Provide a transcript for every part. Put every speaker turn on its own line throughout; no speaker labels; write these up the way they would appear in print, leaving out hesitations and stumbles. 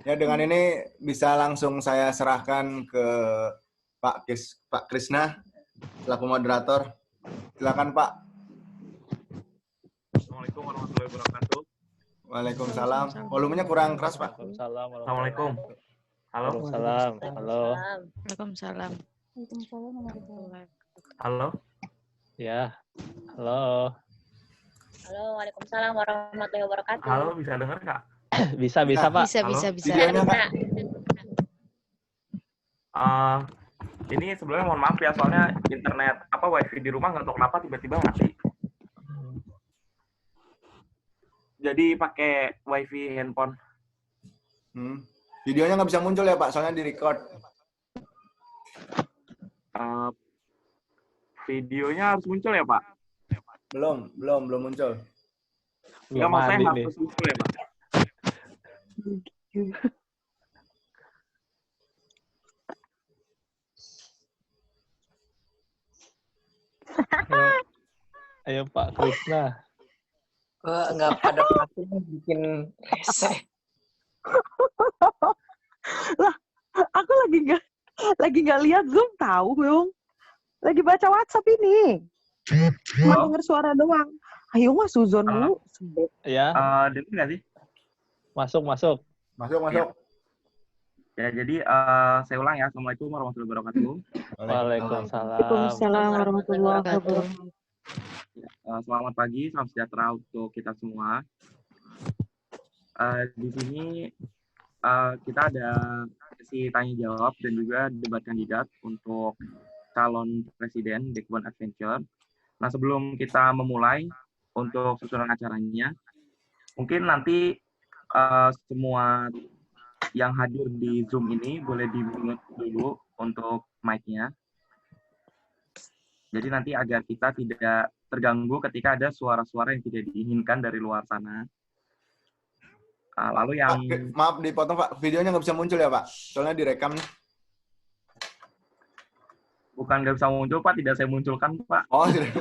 Ya, dengan ini bisa langsung saya serahkan ke Pak Krisna selaku moderator. Silakan Pak.
Assalamualaikum warahmatullahi wabarakatuh.
Waalaikumsalam. Volumenya kurang keras Pak.
Assalamualaikum. Halo.
Waalaikumsalam. Halo.
Waalaikumsalam.
Halo.
Ya. Halo.
Halo, waalaikumsalam warahmatullahi wabarakatuh.
Halo, bisa dengar nggak?
Bisa Pak.
Bisa.
Videonya Pak.
Ini sebelumnya mohon maaf ya, soalnya internet wifi di rumah nggak tahu kenapa tiba-tiba mati. Jadi pakai wifi handphone.
Videonya nggak bisa muncul ya Pak, soalnya di record.
Videonya harus muncul ya Pak?
Belum muncul.
Nggak, maksudnya harus muncul ya Pak?
Ayo Pak Krisna.
Nggak pada pastinya bikin rese.
Lah, aku lagi nggak lihat Zoom tahu dong. Lagi baca WhatsApp ini. Cuma denger suara doang. Ayo mas Suzon dulu.
Ya.
Dengar nggak sih?
Masuk.
Ya, jadi saya ulang ya. Assalamualaikum warahmatullahi wabarakatuh.
Waalaikumsalam warahmatullahi wabarakatuh.
Selamat pagi, salam sejahtera untuk kita semua. Di sini kita ada sesi tanya jawab dan juga debat kandidat untuk calon presiden The Kebun Adventure. Nah, sebelum kita memulai untuk susunan acaranya, mungkin nanti semua yang hadir di Zoom ini boleh di-mute dulu untuk mic-nya. Jadi nanti agar kita tidak terganggu ketika ada suara-suara yang tidak diinginkan dari luar sana. Lalu yang...
Maaf dipotong Pak, videonya nggak bisa muncul ya Pak? Soalnya direkam.
Bukan nggak bisa muncul Pak, tidak saya munculkan Pak.
Oh, tidak.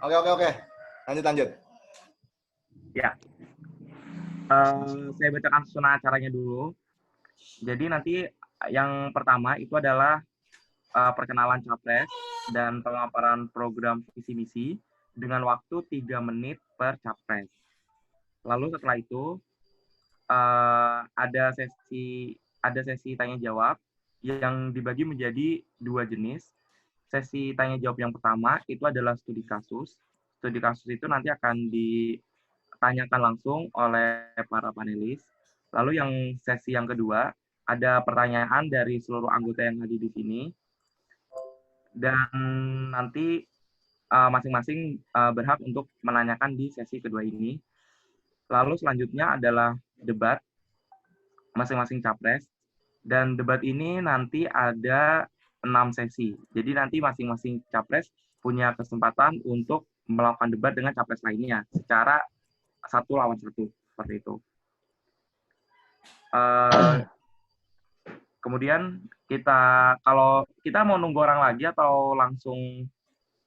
Oke. Lanjut.
Ya. Saya bacakan susunan acaranya dulu. Jadi nanti yang pertama itu adalah perkenalan capres dan pemaparan program visi misi dengan waktu 3 menit per capres. Lalu setelah itu ada sesi tanya jawab yang dibagi menjadi 2 jenis. Sesi tanya jawab yang pertama itu adalah studi kasus. Studi kasus itu nanti akan ditanyakan langsung oleh para panelis. Lalu yang sesi yang kedua ada pertanyaan dari seluruh anggota yang hadir di sini. Dan nanti masing-masing berhak untuk menanyakan di sesi kedua ini. Lalu selanjutnya adalah debat masing-masing capres. Dan debat ini nanti ada 6 sesi. Jadi nanti masing-masing capres punya kesempatan untuk melakukan debat dengan capres lainnya secara 1 lawan 1 seperti itu. Kemudian kalau kita mau nunggu orang lagi atau langsung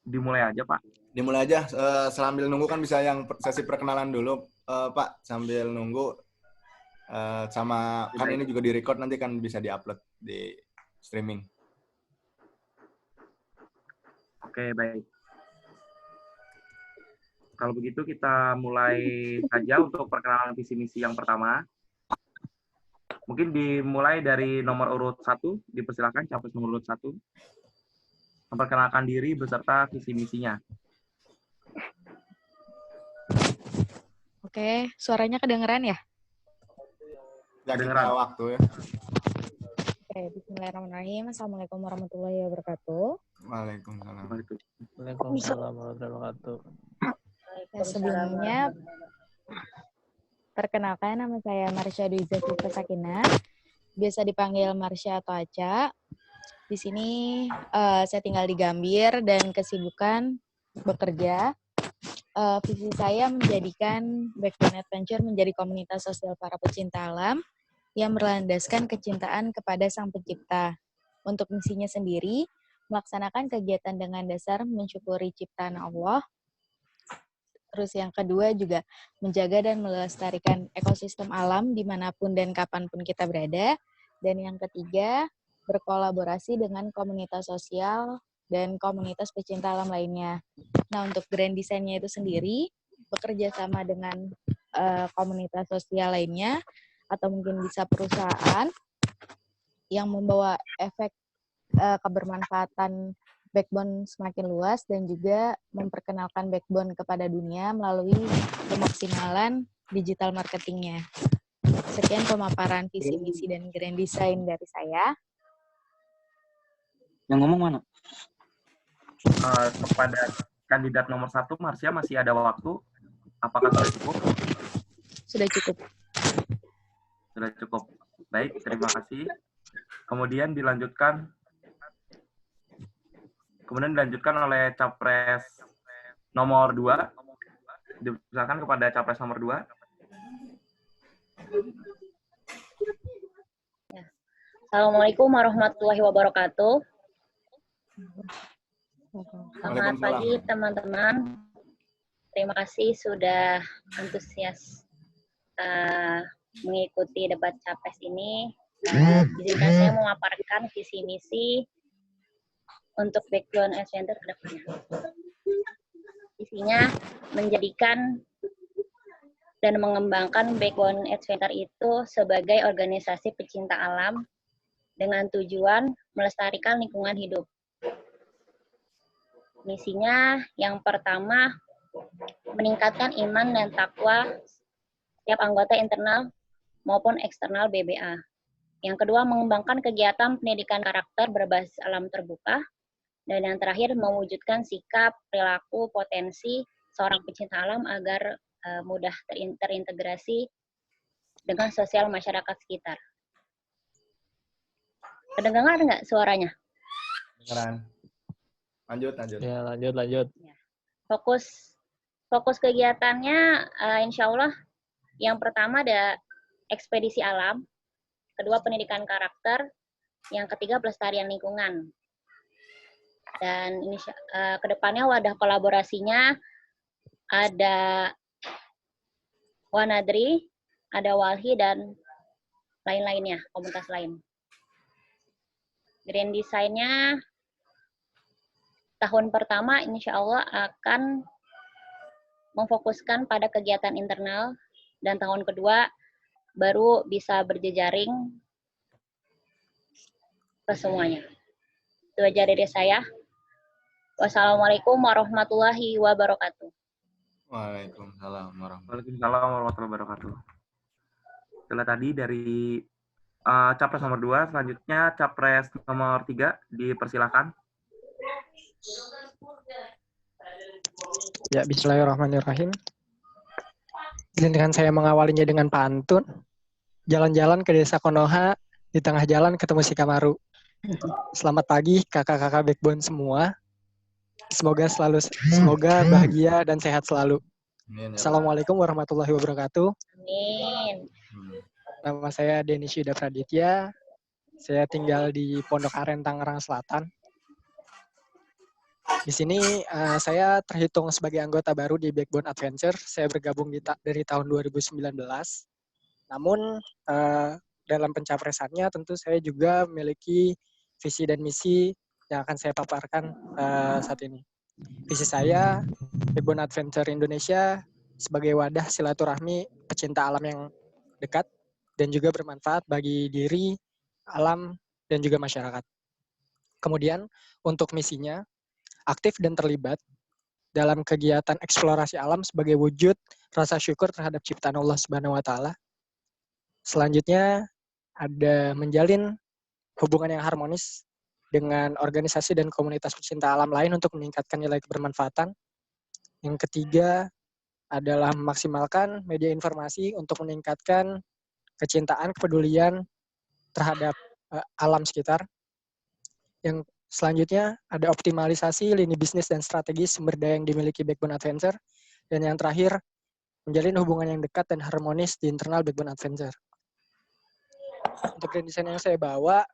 dimulai aja Pak?
Dimulai aja, sambil nunggu kan bisa yang sesi perkenalan dulu Pak, sambil nunggu sama kan ini juga di-record nanti kan bisa di-upload di streaming.
Oke, baik. Kalau begitu kita mulai saja untuk perkenalan visi misi yang pertama. Mungkin dimulai dari nomor urut 1, dipersilakan capres nomor urut 1. Memperkenalkan diri beserta visi misinya.
Oke, suaranya kedengeran ya?
Ya, kita waktu ya.
Oke, bismillahirrahmanirrahim. Assalamualaikum warahmatullahi wabarakatuh.
Waalaikumsalam.
Waalaikumsalam warahmatullahi wabarakatuh.
Sebelumnya, perkenalkan nama saya Marsha Duiza Fitri Sakinah. Biasa dipanggil Marsha atau Aca. Di sini saya tinggal di Gambir dan kesibukan bekerja. Visi saya menjadikan Backbone Adventure menjadi komunitas sosial para pecinta alam yang berlandaskan kecintaan kepada Sang Pencipta. Untuk misinya sendiri, melaksanakan kegiatan dengan dasar mensyukuri ciptaan Allah, Terus yang kedua juga menjaga dan melestarikan ekosistem alam dimanapun dan kapanpun kita berada. Dan yang ketiga, berkolaborasi dengan komunitas sosial dan komunitas pecinta alam lainnya. Nah, untuk grand design-nya itu sendiri, bekerja sama dengan komunitas sosial lainnya, atau mungkin bisa perusahaan yang membawa efek kebermanfaatan backbone semakin luas dan juga memperkenalkan backbone kepada dunia melalui pemaksimalan digital marketingnya. Sekian pemaparan visi misi dan grand design dari saya.
Yang ngomong mana?
Kepada kandidat nomor 1, Marsha, masih ada waktu. Apakah sudah cukup?
Sudah cukup.
Sudah cukup. Baik, terima kasih. Kemudian dilanjutkan oleh capres nomor 2. Dipersilakan kepada capres nomor 2.
Assalamualaikum warahmatullahi wabarakatuh. Selamat
Waalaikumsalam.
pagi teman-teman. Terima kasih sudah antusias mengikuti debat capres ini. Izinkan saya memaparkan visi misi untuk Backbone Adventure ke depannya. Isinya menjadikan dan mengembangkan Backbone Adventure itu sebagai organisasi pecinta alam dengan tujuan melestarikan lingkungan hidup. Misinya yang pertama, meningkatkan iman dan takwa setiap anggota internal maupun eksternal BBA. Yang kedua, mengembangkan kegiatan pendidikan karakter berbasis alam terbuka. Dan yang terakhir, mewujudkan sikap, perilaku, potensi seorang pecinta alam agar mudah terintegrasi dengan sosial masyarakat sekitar. Kedengaran nggak suaranya?
Kedengaran. Lanjut.
Ya, lanjut.
Fokus kegiatannya, insya Allah, yang pertama ada ekspedisi alam, kedua pendidikan karakter, yang ketiga pelestarian lingkungan. Dan ini kedepannya wadah kolaborasinya ada Wanadri, ada Walhi, dan lain-lainnya, komunitas lain. Grand design-nya tahun pertama insya Allah akan memfokuskan pada kegiatan internal, dan tahun kedua baru bisa berjejaring ke semuanya. Itu aja dari saya. Wassalamualaikum warahmatullahi wabarakatuh.
Waalaikumsalam warahmatullahi
Waalaikumsalam warahmatullahi wabarakatuh. Setelah tadi dari capres nomor 2, selanjutnya capres nomor 3, dipersilakan.
Ya, bismillahirrahmanirrahim. Izinkan saya mengawalinya dengan pantun. Jalan-jalan ke desa Konoha, di tengah jalan ketemu si Kamaru. Selamat pagi kakak-kakak backbone semua. Semoga bahagia dan sehat selalu.
Amin, ya.
Assalamualaikum warahmatullahi wabarakatuh.
Amin.
Nama saya Denis Yuda Praditya. Saya tinggal di Pondok Aren, Tangerang Selatan. Di sini saya terhitung sebagai anggota baru di Backbone Adventure. Saya bergabung dari tahun 2019. Namun dalam pencapresannya tentu saya juga memiliki visi dan misi yang akan saya paparkan saat ini. Visi saya, Backbone Adventure Indonesia sebagai wadah silaturahmi pecinta alam yang dekat dan juga bermanfaat bagi diri, alam, dan juga masyarakat. Kemudian untuk misinya, aktif dan terlibat dalam kegiatan eksplorasi alam sebagai wujud rasa syukur terhadap ciptaan Allah Subhanahu wa taala. Selanjutnya ada menjalin hubungan yang harmonis dengan organisasi dan komunitas pecinta alam lain untuk meningkatkan nilai kebermanfaatan. Yang ketiga adalah memaksimalkan media informasi untuk meningkatkan kecintaan, kepedulian terhadap alam sekitar. Yang selanjutnya ada optimalisasi lini bisnis dan strategi sumber daya yang dimiliki Backbone Adventure. Dan yang terakhir, menjalin hubungan yang dekat dan harmonis di internal Backbone Adventure. Untuk grand design yang saya bawa,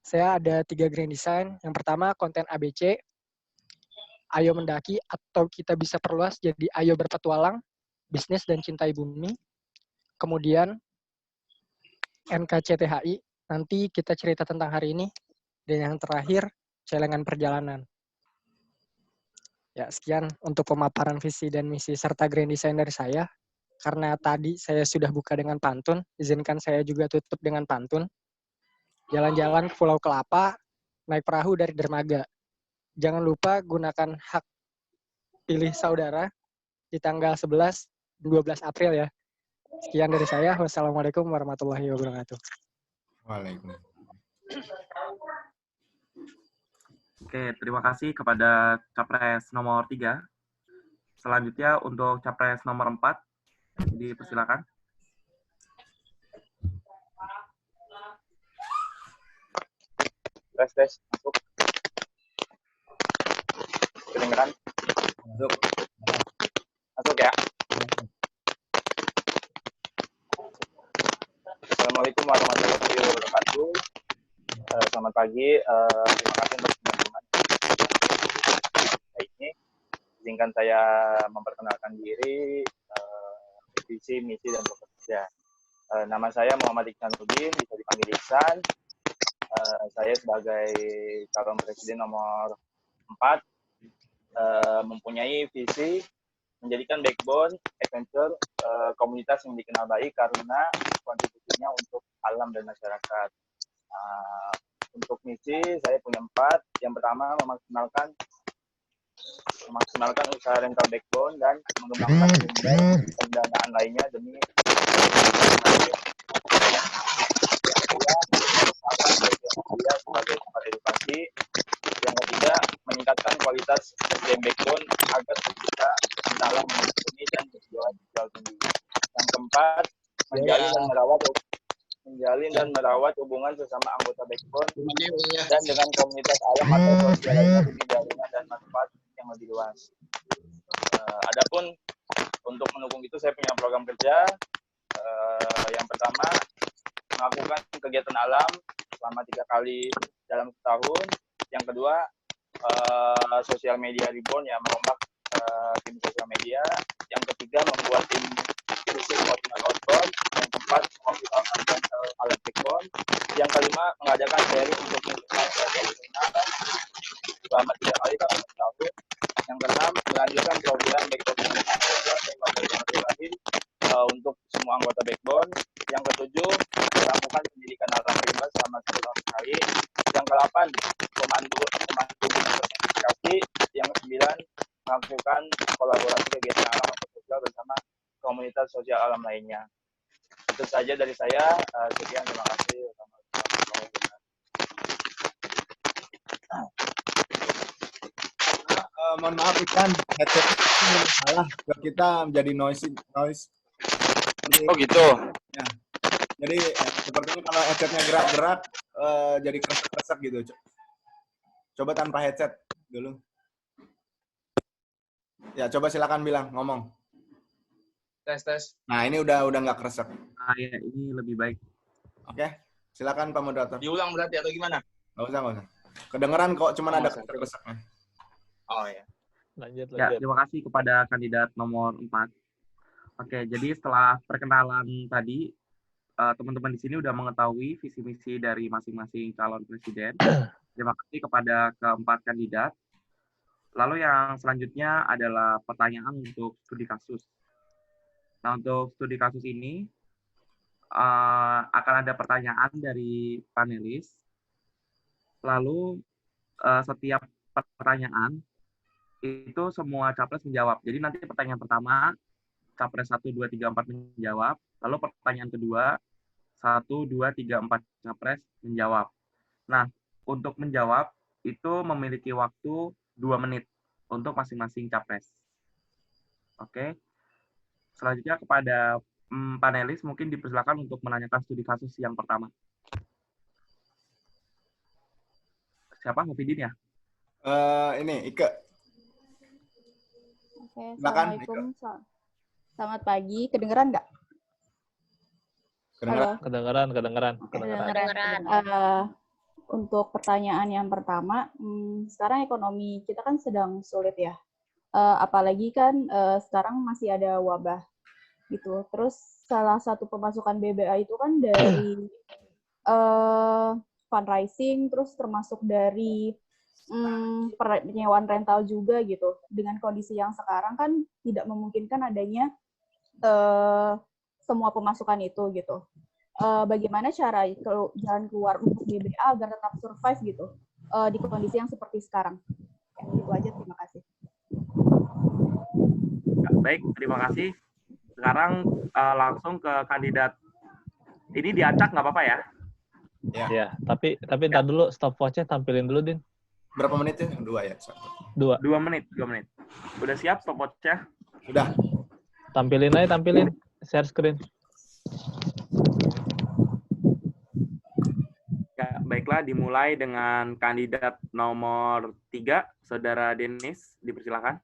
saya ada 3 grand design. Yang pertama, konten ABC. Ayo Mendaki atau kita bisa perluas jadi Ayo Berpetualang, Bisnis dan Cintai Bumi. Kemudian NKCTHI, nanti kita cerita tentang hari ini. Dan yang terakhir, Celengan Perjalanan. Ya, sekian untuk pemaparan visi dan misi serta grand design dari saya. Karena tadi saya sudah buka dengan pantun, izinkan saya juga tutup dengan pantun. Jalan-jalan ke Pulau Kelapa, naik perahu dari dermaga. Jangan lupa gunakan hak pilih saudara di tanggal 11, 12 April ya. Sekian dari saya. Wassalamualaikum warahmatullahi wabarakatuh.
Waalaikumsalam.
Oke, terima kasih kepada Capres nomor 3. Selanjutnya untuk Capres nomor 4, dipersilakan.
Tes, masuk. Kedengeran? Masuk ya. Assalamualaikum warahmatullahi wabarakatuh. Selamat pagi. Terima kasih untuk teman-teman. Ini izinkan saya memperkenalkan diri, visi, misi, dan bekerja. Nama saya Muhammad Iksanuddin, bisa dipanggil Iksan. Saya sebagai calon presiden nomor 4 mempunyai visi menjadikan backbone adventure komunitas yang dikenal baik karena kontribusinya untuk alam dan masyarakat. Untuk misi saya punya 4. Yang pertama memaksimalkan usaha rental backbone dan mengembangkan pendanaan lainnya demi sebagai tempat edukasi. Yang ketiga, meningkatkan kualitas SDM backbone agar bisa dalam memenuhi dan berjual tinggi. Yang keempat, menjalin dan merawat hubungan sesama anggota backbone dan dengan komunitas alam atau sosial lainnya demi jaringan dan manfaat yang lebih luas. Adapun untuk mendukung itu saya punya program kerja. Yang pertama, melakukan kegiatan alam selama 3 kali dalam setahun. Yang kedua, sosial media reborn, ya, merombak tim sosial media. Yang ketiga, membuat tim khusus outbound. Yang keempat, memopularikan alat backbone. Yang kelima, mengadakan sharing untuk selama 3 kali dalam setahun. Yang keenam, melanjutkan program backbone untuk semua anggota backbone. Yang ketujuh, melakukan pendidikan alam bebas selama 1 tahun sekali. Yang ke-8, memandu sertifikasi. Yang ke-9, melakukan kolaborasi kegiatan alam atau sosial bersama komunitas sosial alam lainnya. Itu saja dari saya. Sekian, terima kasih.
Mohon maaf Ikan, headset salah, kita menjadi noise.
Oh gitu.
Ya. Jadi sepertinya kalau headsetnya gerak-gerak jadi kresek-kresek gitu. Coba tanpa headset dulu. Ya, coba silakan bilang, ngomong.
Tes.
Nah, ini udah nggak kresek.
Ya, ini lebih baik.
Oke, silakan Pak Moderator.
Diulang berarti atau gimana?
Nggak usah. Kedengeran kok, cuman ada kresek-kreseknya.
Oh ya.
Lanjut.
Ya, terima kasih kepada kandidat nomor 4. Oke, jadi setelah perkenalan tadi, teman-teman di sini udah mengetahui visi misi dari masing-masing calon presiden. Terima kasih kepada keempat kandidat. Lalu yang selanjutnya adalah pertanyaan untuk studi kasus. Nah, untuk studi kasus ini akan ada pertanyaan dari panelis. Lalu setiap pertanyaan itu semua capres menjawab. Jadi nanti pertanyaan pertama, capres 1, 2, 3, 4 menjawab. Lalu pertanyaan kedua, 1, 2, 3, 4 capres menjawab. Nah, untuk menjawab itu memiliki waktu 2 menit untuk masing-masing capres. Oke. Selanjutnya kepada panelis mungkin dipersilakan untuk menanyakan studi kasus yang pertama. Siapa? Mufidin ya?
Ini Ike.
Oke,
Silakan,
Assalamualaikum. Selamat pagi. Kedengeran nggak?
Kedengeran.
Kedengeran.
Kedengeran.
untuk pertanyaan yang pertama, sekarang ekonomi kita kan sedang sulit ya. Apalagi kan sekarang masih ada wabah gitu. Terus salah satu pemasukan BBA itu kan dari fundraising, terus termasuk dari penyewaan rental juga gitu. Dengan kondisi yang sekarang kan tidak memungkinkan adanya semua pemasukan itu gitu. Bagaimana cara jalan keluar untuk BBA agar tetap survive gitu di kondisi yang seperti sekarang? Itu aja, terima kasih.
Baik, terima kasih. Sekarang langsung ke kandidat. Ini diacak nggak apa-apa ya?
Ya, tapi ntar dulu stopwatch-nya tampilin dulu, Din.
Berapa menitnya? 2 ya?
2
menit. Udah siap stopwatch-nya?
Sudah.
Tampilin aja, share screen.
Ya, baiklah, dimulai dengan kandidat nomor 3, Saudara Denis, dipersilakan.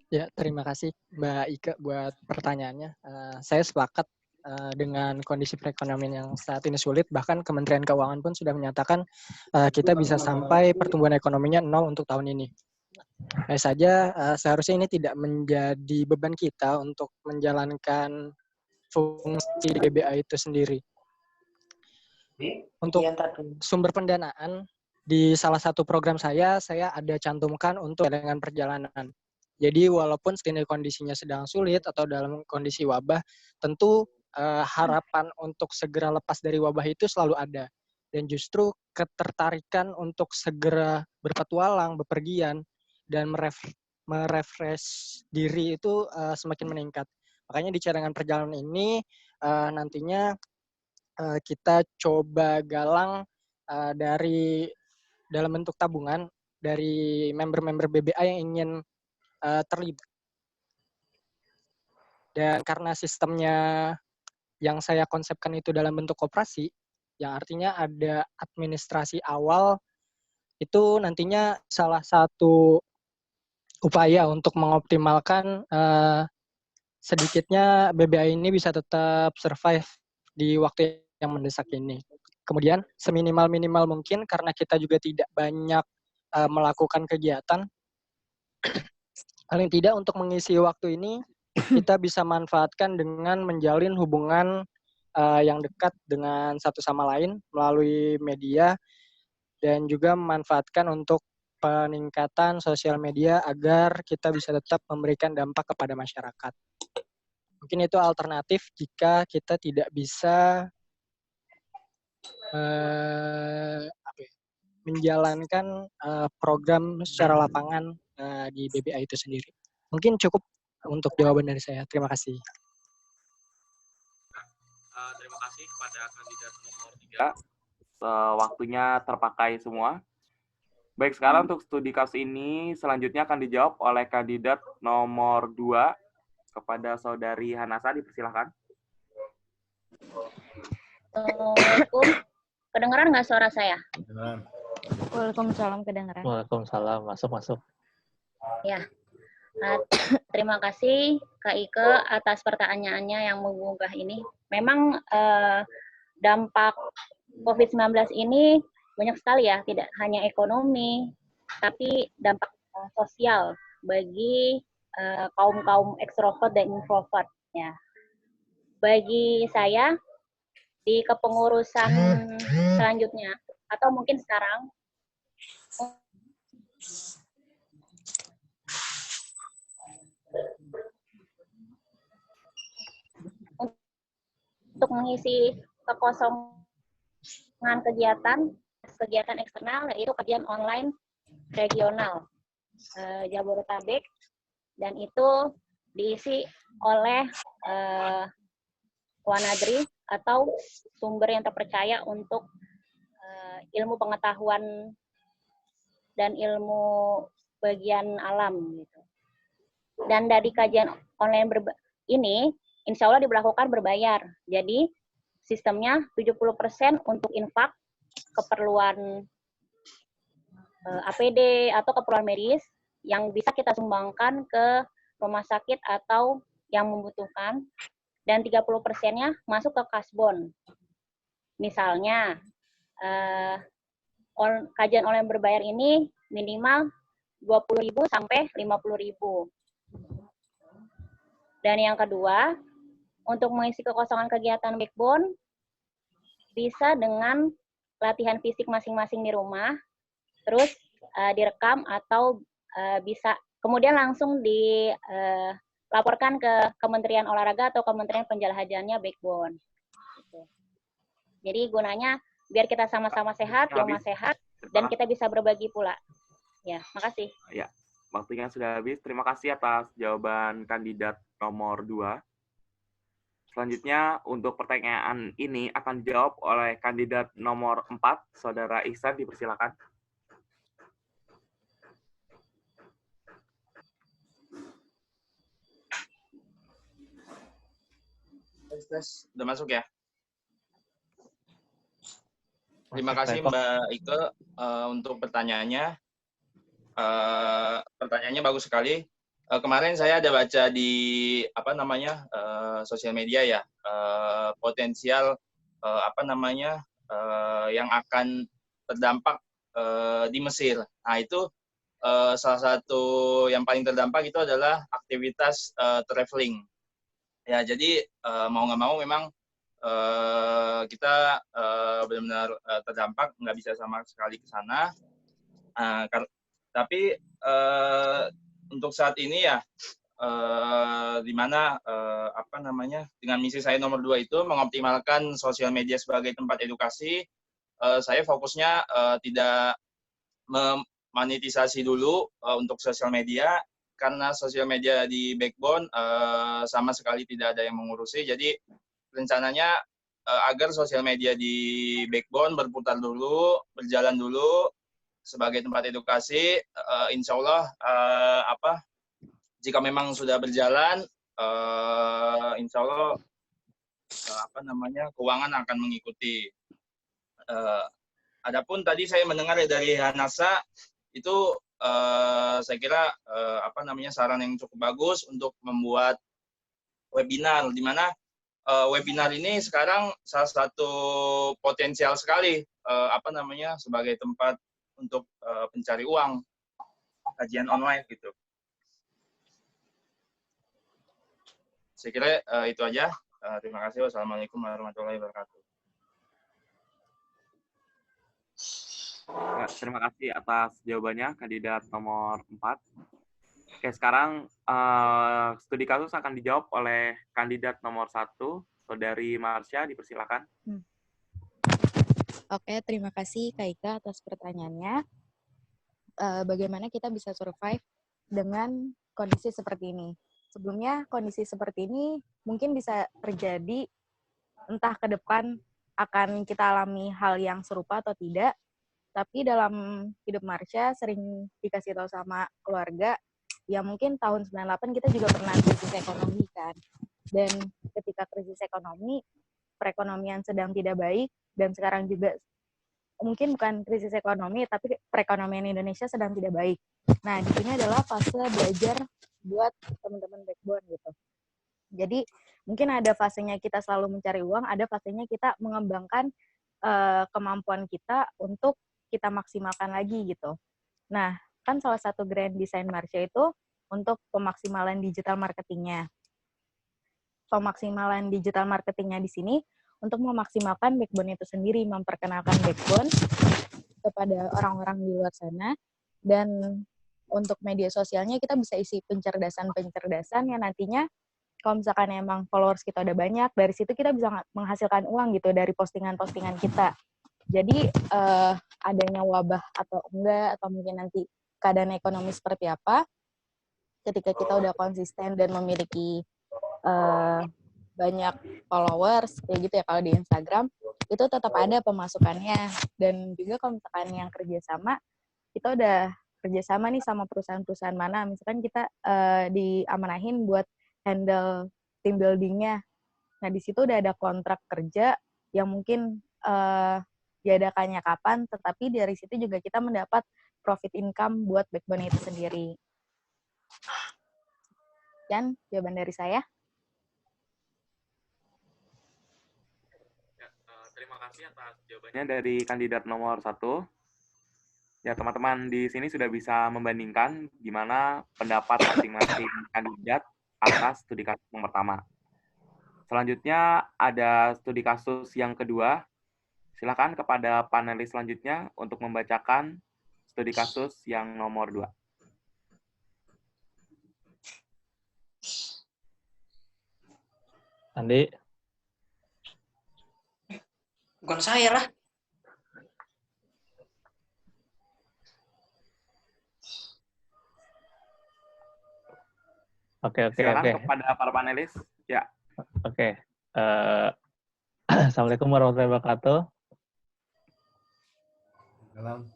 Ya, terima kasih Mbak Ike buat pertanyaannya. Saya sepakat dengan kondisi perekonomian yang saat ini sulit, bahkan Kementerian Keuangan pun sudah menyatakan kita bisa sampai pertumbuhan ekonominya 0 untuk tahun ini. Hanya saja seharusnya ini tidak menjadi beban kita untuk menjalankan fungsi BBA itu sendiri. Untuk sumber pendanaan, di salah satu program saya ada cantumkan untuk dengan perjalanan. Jadi walaupun saat ini kondisinya sedang sulit atau dalam kondisi wabah, tentu harapan untuk segera lepas dari wabah itu selalu ada. Dan justru ketertarikan untuk segera berpetualang, bepergian, dan merefresh diri itu semakin meningkat. Makanya di cadangan perjalanan ini nantinya kita coba galang dari dalam bentuk tabungan dari member-member BBA yang ingin terlibat. Dan karena sistemnya yang saya konsepkan itu dalam bentuk koperasi, yang artinya ada administrasi awal, itu nantinya salah satu upaya untuk mengoptimalkan sedikitnya BBA ini bisa tetap survive di waktu yang mendesak ini. Kemudian seminimal-minimal mungkin karena kita juga tidak banyak melakukan kegiatan, paling tidak untuk mengisi waktu ini kita bisa manfaatkan dengan menjalin hubungan yang dekat dengan satu sama lain melalui media dan juga memanfaatkan untuk peningkatan sosial media agar kita bisa tetap memberikan dampak kepada masyarakat. Mungkin itu alternatif jika kita tidak bisa menjalankan program secara lapangan di BBA itu sendiri. Mungkin cukup untuk jawaban dari saya. Terima kasih.
Terima kasih kepada kandidat nomor 3. Waktunya terpakai semua. Baik, sekarang untuk studi kasus ini selanjutnya akan dijawab oleh kandidat nomor 2 kepada Saudari Hanasa, dipersilakan.
Assalamualaikum. Kedengeran nggak suara saya?
Waalaikumsalam, kedengeran.
Waalaikumsalam, masuk.
Ya. Terima kasih Kak Ike atas pertanyaannya yang menggugah ini. Memang dampak COVID-19 ini banyak sekali ya, tidak hanya ekonomi, tapi dampak sosial bagi kaum-kaum ekstrovert dan introvert. Ya. Bagi saya, di kepengurusan selanjutnya, atau mungkin sekarang, untuk mengisi kekosongan kegiatan eksternal, yaitu kajian online regional Jabodetabek, dan itu diisi oleh Wanadri atau sumber yang terpercaya untuk ilmu pengetahuan dan ilmu bagian alam gitu. Dan dari kajian online ini insya Allah diberlakukan berbayar. Jadi sistemnya 70% untuk infak, keperluan APD atau keperluan medis yang bisa kita sumbangkan ke rumah sakit atau yang membutuhkan, dan 30%-nya masuk ke kasbon. Misalnya, kajian online berbayar ini minimal 20.000 sampai 50.000. Dan yang kedua, untuk mengisi kekosongan kegiatan Backbone, bisa dengan latihan fisik masing-masing di rumah, terus direkam atau bisa kemudian langsung dilaporkan ke Kementerian Olahraga atau Kementerian Penjelajahannya Backbone. Gitu. Jadi gunanya biar kita sama-sama sehat, Yoma sehat, dan kita bisa berbagi pula. Ya, makasih.
Ya, waktunya sudah habis. Terima kasih atas jawaban kandidat nomor 2. Selanjutnya, untuk pertanyaan ini akan dijawab oleh kandidat nomor 4, Saudara Ihsan, dipersilakan.
Tes, udah masuk ya? Terima kasih Mbak Ike untuk pertanyaannya. Pertanyaannya bagus sekali. Kemarin saya ada baca di sosial media ya, potensial yang akan terdampak di Mesir. Nah itu salah satu yang paling terdampak itu adalah aktivitas traveling. Ya jadi mau nggak mau memang kita benar-benar terdampak, nggak bisa sama sekali ke sana. Tapi untuk saat ini ya, di mana dengan misi saya nomor 2 itu mengoptimalkan sosial media sebagai tempat edukasi, saya fokusnya tidak memonetisasi dulu untuk sosial media, karena sosial media di Backbone sama sekali tidak ada yang mengurusi. Jadi rencananya agar sosial media di Backbone berputar dulu, berjalan dulu sebagai tempat edukasi. Insya Allah jika memang sudah berjalan, insya Allah keuangan akan mengikuti. Adapun tadi saya mendengar dari Hanasa itu saya kira saran yang cukup bagus untuk membuat webinar, di mana webinar ini sekarang salah satu potensial sekali sebagai tempat untuk pencari uang, kajian online gitu. Saya kira itu aja. Terima kasih. Wassalamualaikum warahmatullahi wabarakatuh.
Terima kasih atas jawabannya, kandidat nomor 4. Oke, sekarang studi kasus akan dijawab oleh kandidat nomor 1, Saudari Marsha, dipersilakan.
Oke, terima kasih Kak Ika atas pertanyaannya. Bagaimana kita bisa survive dengan kondisi seperti ini? Sebelumnya, kondisi seperti ini mungkin bisa terjadi entah ke depan akan kita alami hal yang serupa atau tidak, tapi dalam hidup Marsha sering dikasih tahu sama keluarga, ya mungkin tahun 98 kita juga pernah krisis ekonomi kan. Dan ketika krisis ekonomi, perekonomian sedang tidak baik, dan sekarang juga mungkin bukan krisis ekonomi, tapi perekonomian Indonesia sedang tidak baik. Nah, di sini adalah fase belajar buat teman-teman Backbone gitu. Jadi, mungkin ada fasenya kita selalu mencari uang, ada fasenya kita mengembangkan kemampuan kita untuk kita maksimalkan lagi gitu. Nah, kan salah satu grand design Marsha itu untuk pemaksimalan digital marketingnya. Pemaksimalan digital marketingnya di sini untuk memaksimalkan Backbone itu sendiri, memperkenalkan Backbone kepada orang-orang di luar sana, dan untuk media sosialnya kita bisa isi pencerdasan-pencerdasan yang nantinya kalau misalkan emang followers kita udah banyak, dari situ kita bisa menghasilkan uang gitu dari postingan-postingan kita. Jadi adanya wabah atau enggak, atau mungkin nanti keadaan ekonomi seperti apa, ketika kita udah konsisten dan memiliki banyak followers, kayak gitu ya kalau di Instagram, itu tetap ada pemasukannya. Dan juga kalau misalkan yang kerjasama, kita udah kerjasama nih sama perusahaan-perusahaan mana, misalkan kita diamanahin buat handle team building-nya. Nah, di situ udah ada kontrak kerja yang mungkin diadakannya kapan, tetapi dari situ juga kita mendapat profit income buat Backbone itu sendiri. Dan jawaban dari saya.
Terima kasih Jawabannya dari kandidat nomor 1. Ya, teman-teman di sini sudah bisa membandingkan gimana pendapat masing-masing kandidat atas studi kasus yang pertama. Selanjutnya ada studi kasus yang kedua. Silakan kepada panelis selanjutnya untuk membacakan studi kasus yang nomor 2.
Andi.
Bukan saya lah.
Oke.
Silakan kepada para panelis. Ya.
Oke. Assalamualaikum warahmatullahi wabarakatuh.
Salam.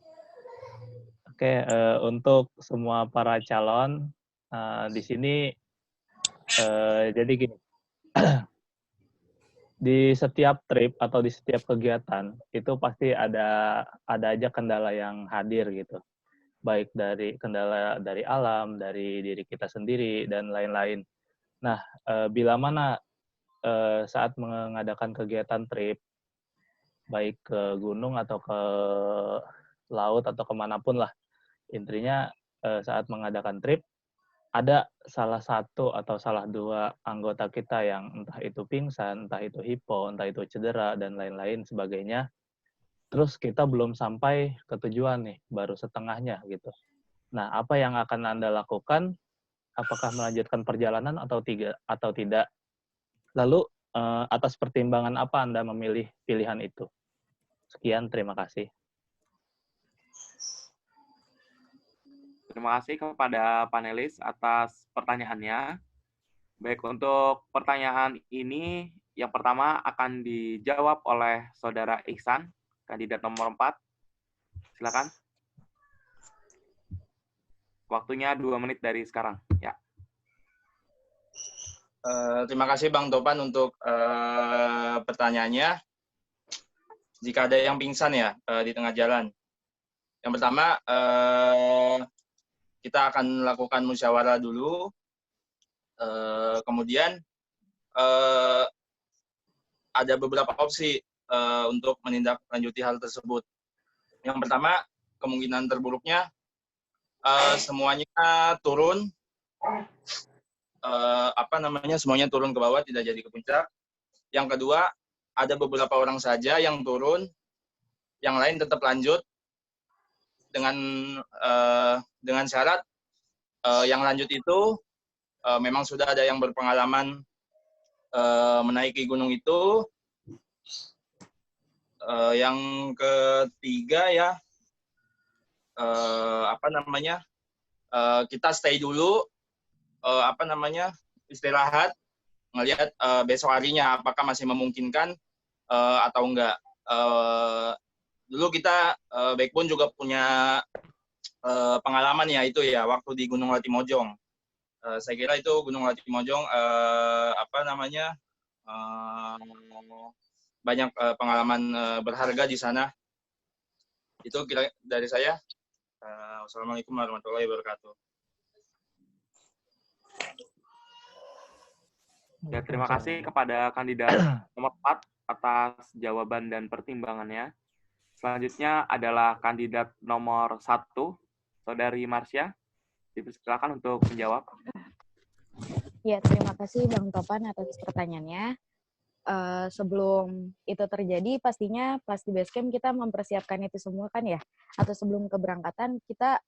Oke, untuk semua para calon di sini, jadi gini, di setiap trip atau di setiap kegiatan itu pasti ada aja kendala yang hadir gitu, baik dari kendala dari alam, dari diri kita sendiri dan lain-lain. Nah, bila mana saat mengadakan kegiatan trip, baik ke gunung atau ke laut atau kemanapun lah, intinya saat mengadakan trip, ada salah satu atau salah dua anggota kita yang entah itu pingsan, entah itu hipo, entah itu cedera, dan lain-lain sebagainya. Terus kita belum sampai ke tujuan nih, baru setengahnya gitu. Nah, apa yang akan Anda lakukan? Apakah melanjutkan perjalanan atau tidak? Lalu, atas pertimbangan apa Anda memilih pilihan itu? Sekian, terima kasih.
Terima kasih kepada panelis atas pertanyaannya. Baik, untuk pertanyaan ini, yang pertama akan dijawab oleh Saudara Ihsan, kandidat nomor 4. Silakan. Waktunya 2 menit dari sekarang. Ya.
Terima kasih Bang Topan untuk pertanyaannya. Jika ada yang pingsan ya di tengah jalan. Yang pertama, kita akan lakukan musyawarah dulu. Kemudian ada beberapa opsi untuk menindaklanjuti hal tersebut. Yang pertama, kemungkinan terburuknya semuanya turun, semuanya turun ke bawah, tidak jadi ke puncak. Yang kedua, ada beberapa orang saja yang turun, yang lain tetap lanjut dengan syarat yang lanjut itu memang sudah ada yang berpengalaman menaiki gunung itu. Yang ketiga ya, kita stay dulu, istirahat, ngelihat besok harinya apakah masih memungkinkan atau enggak. Dulu kita Backbone juga punya pengalaman ya itu ya waktu di Gunung Latimojong. Saya kira itu Gunung Latimojong banyak pengalaman berharga di sana. Itu kira dari saya. Wassalamualaikum warahmatullahi wabarakatuh.
Ya, terima kasih kepada kandidat nomor 4 atas jawaban dan pertimbangannya. Selanjutnya adalah kandidat nomor 1, Saudari Marsya. Silakan untuk menjawab.
Ya, terima kasih Bang Topan atas pertanyaannya. Sebelum itu terjadi, pastinya pas di basecamp kita mempersiapkan itu semua kan ya. Atau sebelum keberangkatan, kita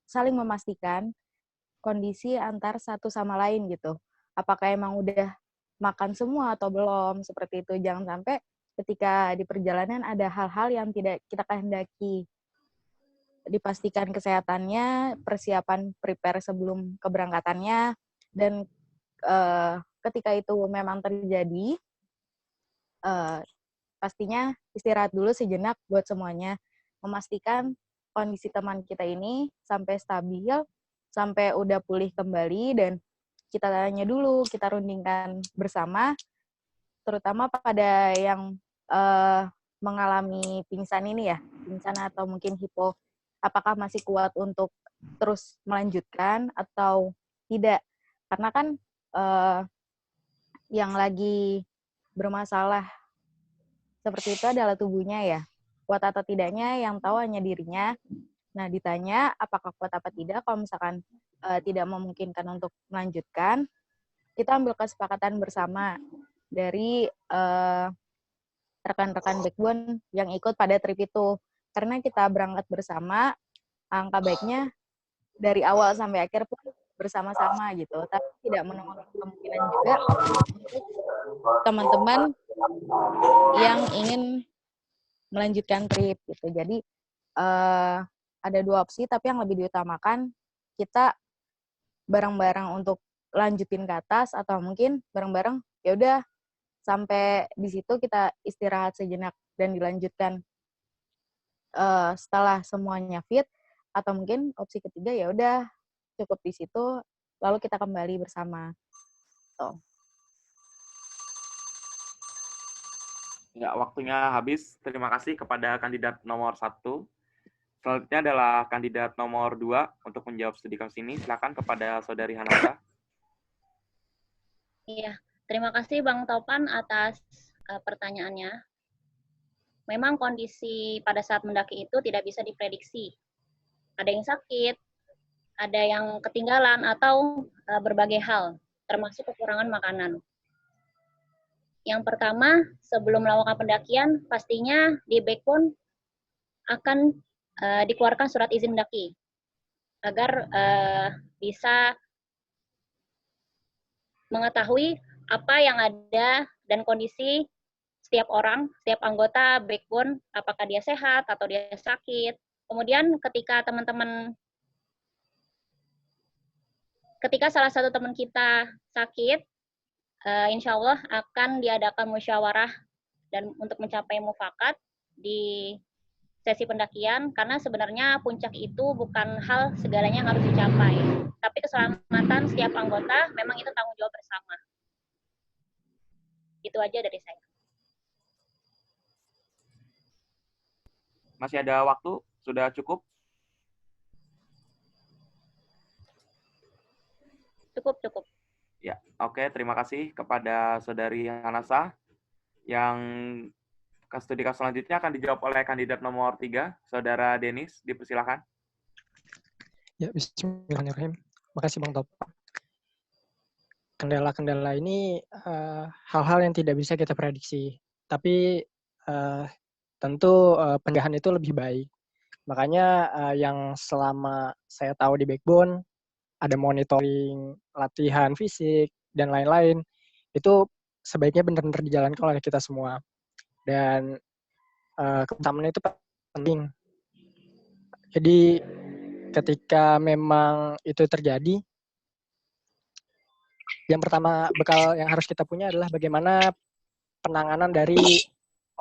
saling memastikan kondisi antar satu sama lain gitu. Apakah emang udah makan semua atau belum, seperti itu. Jangan sampai ketika di perjalanan ada hal-hal yang tidak kita kehendaki. Dipastikan kesehatannya, persiapan prepare sebelum keberangkatannya, dan ketika itu memang terjadi, pastinya istirahat dulu sejenak buat semuanya. Memastikan kondisi teman kita ini sampai stabil, sampai udah pulih kembali, dan kita tanya dulu, kita rundingkan bersama, terutama pada yang mengalami pingsan ini ya, pingsan atau mungkin hipo, apakah masih kuat untuk terus melanjutkan atau tidak. Karena kan yang lagi bermasalah seperti itu adalah tubuhnya ya. Kuat atau tidaknya yang tahu hanya dirinya. Nah, ditanya apakah kuat apa tidak, kalau misalkan tidak memungkinkan untuk melanjutkan, kita ambil kesepakatan bersama dari rekan-rekan backbone yang ikut pada trip itu. Karena kita berangkat bersama, angka baiknya dari awal sampai akhir pun bersama-sama gitu. Tapi tidak menutup kemungkinan juga untuk teman-teman yang ingin melanjutkan trip gitu. Jadi ada dua opsi, tapi yang lebih diutamakan kita bareng-bareng untuk lanjutin ke atas, atau mungkin bareng-bareng ya udah sampai di situ kita istirahat sejenak dan dilanjutkan setelah semuanya fit, atau mungkin opsi ketiga ya udah cukup di situ lalu kita kembali bersama. So.
Ya, waktunya habis. Terima kasih kepada kandidat nomor 1. Selanjutnya adalah kandidat nomor 2 untuk menjawab studi kasus ini. Silakan kepada Saudari Hanasa.
Iya, terima kasih Bang Topan atas pertanyaannya. Memang kondisi pada saat mendaki itu tidak bisa diprediksi. Ada yang sakit, ada yang ketinggalan, atau berbagai hal, termasuk kekurangan makanan. Yang pertama, sebelum melakukan pendakian, pastinya di backbone akan dikeluarkan surat izin mendaki agar bisa mengetahui apa yang ada dan kondisi setiap orang, setiap anggota backbone, apakah dia sehat atau dia sakit. Kemudian ketika salah satu teman kita sakit, insya Allah akan diadakan musyawarah dan untuk mencapai mufakat di sesi pendakian, karena sebenarnya puncak itu bukan hal segalanya yang harus dicapai, tapi keselamatan setiap anggota memang itu tanggung jawab bersama. Itu aja dari saya.
Masih ada waktu? Sudah cukup?
Cukup.
Ya, oke. Terima kasih kepada Saudari Hanasa. Yang studi kasus selanjutnya akan dijawab oleh kandidat nomor 3, Saudara Denis. Dipersilakan.
Ya, bismillahirrahmanirrahim. Makasih Bang Top. Kendala-kendala ini hal-hal yang tidak bisa kita prediksi. Tapi tentu pencegahan itu lebih baik. Makanya yang selama saya tahu di Backbone, ada monitoring latihan fisik, dan lain-lain. Itu sebaiknya benar-benar dijalankan oleh kita semua. Dan keutamaan itu penting. Jadi ketika memang itu terjadi, yang pertama bekal yang harus kita punya adalah bagaimana penanganan dari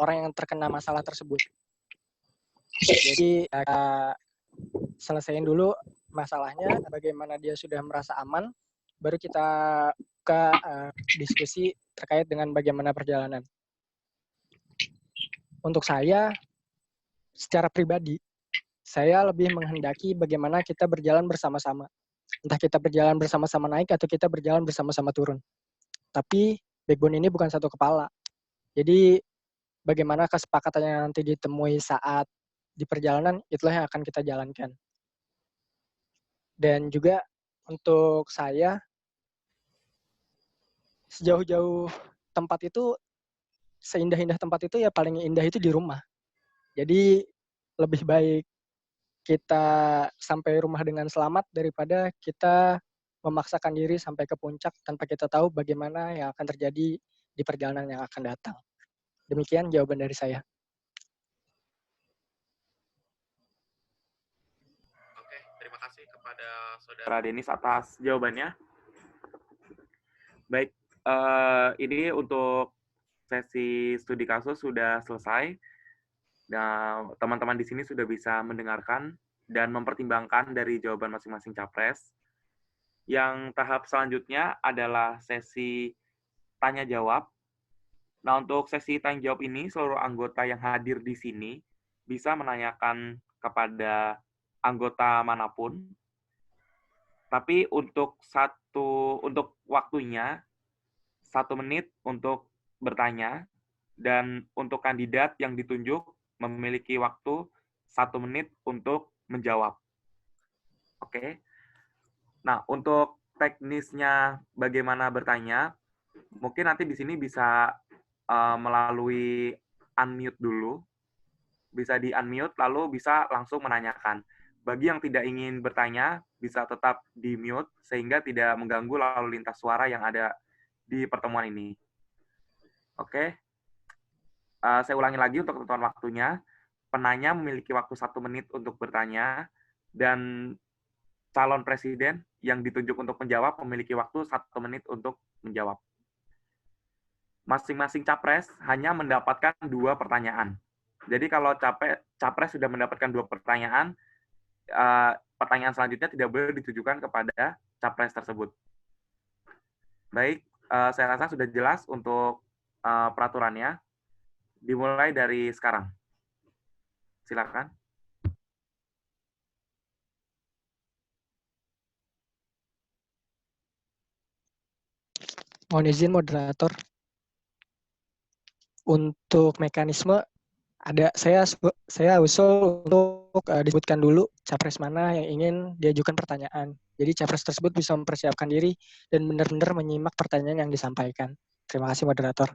orang yang terkena masalah tersebut. Jadi kita selesaiin dulu masalahnya, bagaimana dia sudah merasa aman, baru kita buka diskusi terkait dengan bagaimana perjalanan. Untuk saya, secara pribadi, saya lebih menghendaki bagaimana kita berjalan bersama-sama. Entah kita berjalan bersama-sama naik atau kita berjalan bersama-sama turun. Tapi backbone ini bukan satu kepala. Jadi bagaimana kesepakatan yang nanti ditemui saat di perjalanan, itulah yang akan kita jalankan. Dan juga untuk saya, sejauh-jauh tempat itu, seindah-indah tempat itu ya paling indah itu di rumah. Jadi lebih baik kita sampai rumah dengan selamat daripada kita memaksakan diri sampai ke puncak tanpa kita tahu bagaimana yang akan terjadi di perjalanan yang akan datang. Demikian jawaban dari saya.
Oke, terima kasih kepada Saudara Denis atas jawabannya. Baik, ini untuk sesi studi kasus sudah selesai. Dan teman-teman di sini sudah bisa mendengarkan dan mempertimbangkan dari jawaban masing-masing capres. Yang tahap selanjutnya adalah sesi tanya-jawab. Nah, untuk sesi tanya-jawab ini, seluruh anggota yang hadir di sini bisa menanyakan kepada anggota manapun. Tapi untuk waktunya, 1 menit untuk bertanya, dan untuk kandidat yang ditunjuk memiliki waktu 1 menit untuk menjawab. Oke. Nah, untuk teknisnya bagaimana bertanya, mungkin nanti di sini bisa melalui unmute dulu. Bisa di-unmute, lalu bisa langsung menanyakan. Bagi yang tidak ingin bertanya, bisa tetap di-mute, sehingga tidak mengganggu lalu lintas suara yang ada di pertemuan ini. Oke. Saya ulangi lagi untuk ketentuan waktunya. Penanya memiliki waktu 1 menit untuk bertanya, dan calon presiden yang ditunjuk untuk menjawab memiliki waktu 1 menit untuk menjawab. Masing-masing capres hanya mendapatkan 2 pertanyaan. Jadi kalau capres sudah mendapatkan 2 pertanyaan, pertanyaan selanjutnya tidak boleh ditujukan kepada capres tersebut. Baik, saya rasa sudah jelas untuk peraturannya. Dimulai dari sekarang. Silakan.
Mohon izin moderator. Untuk mekanisme ada saya usul untuk disebutkan dulu capres mana yang ingin diajukan pertanyaan. Jadi capres tersebut bisa mempersiapkan diri dan benar-benar menyimak pertanyaan yang disampaikan. Terima kasih moderator.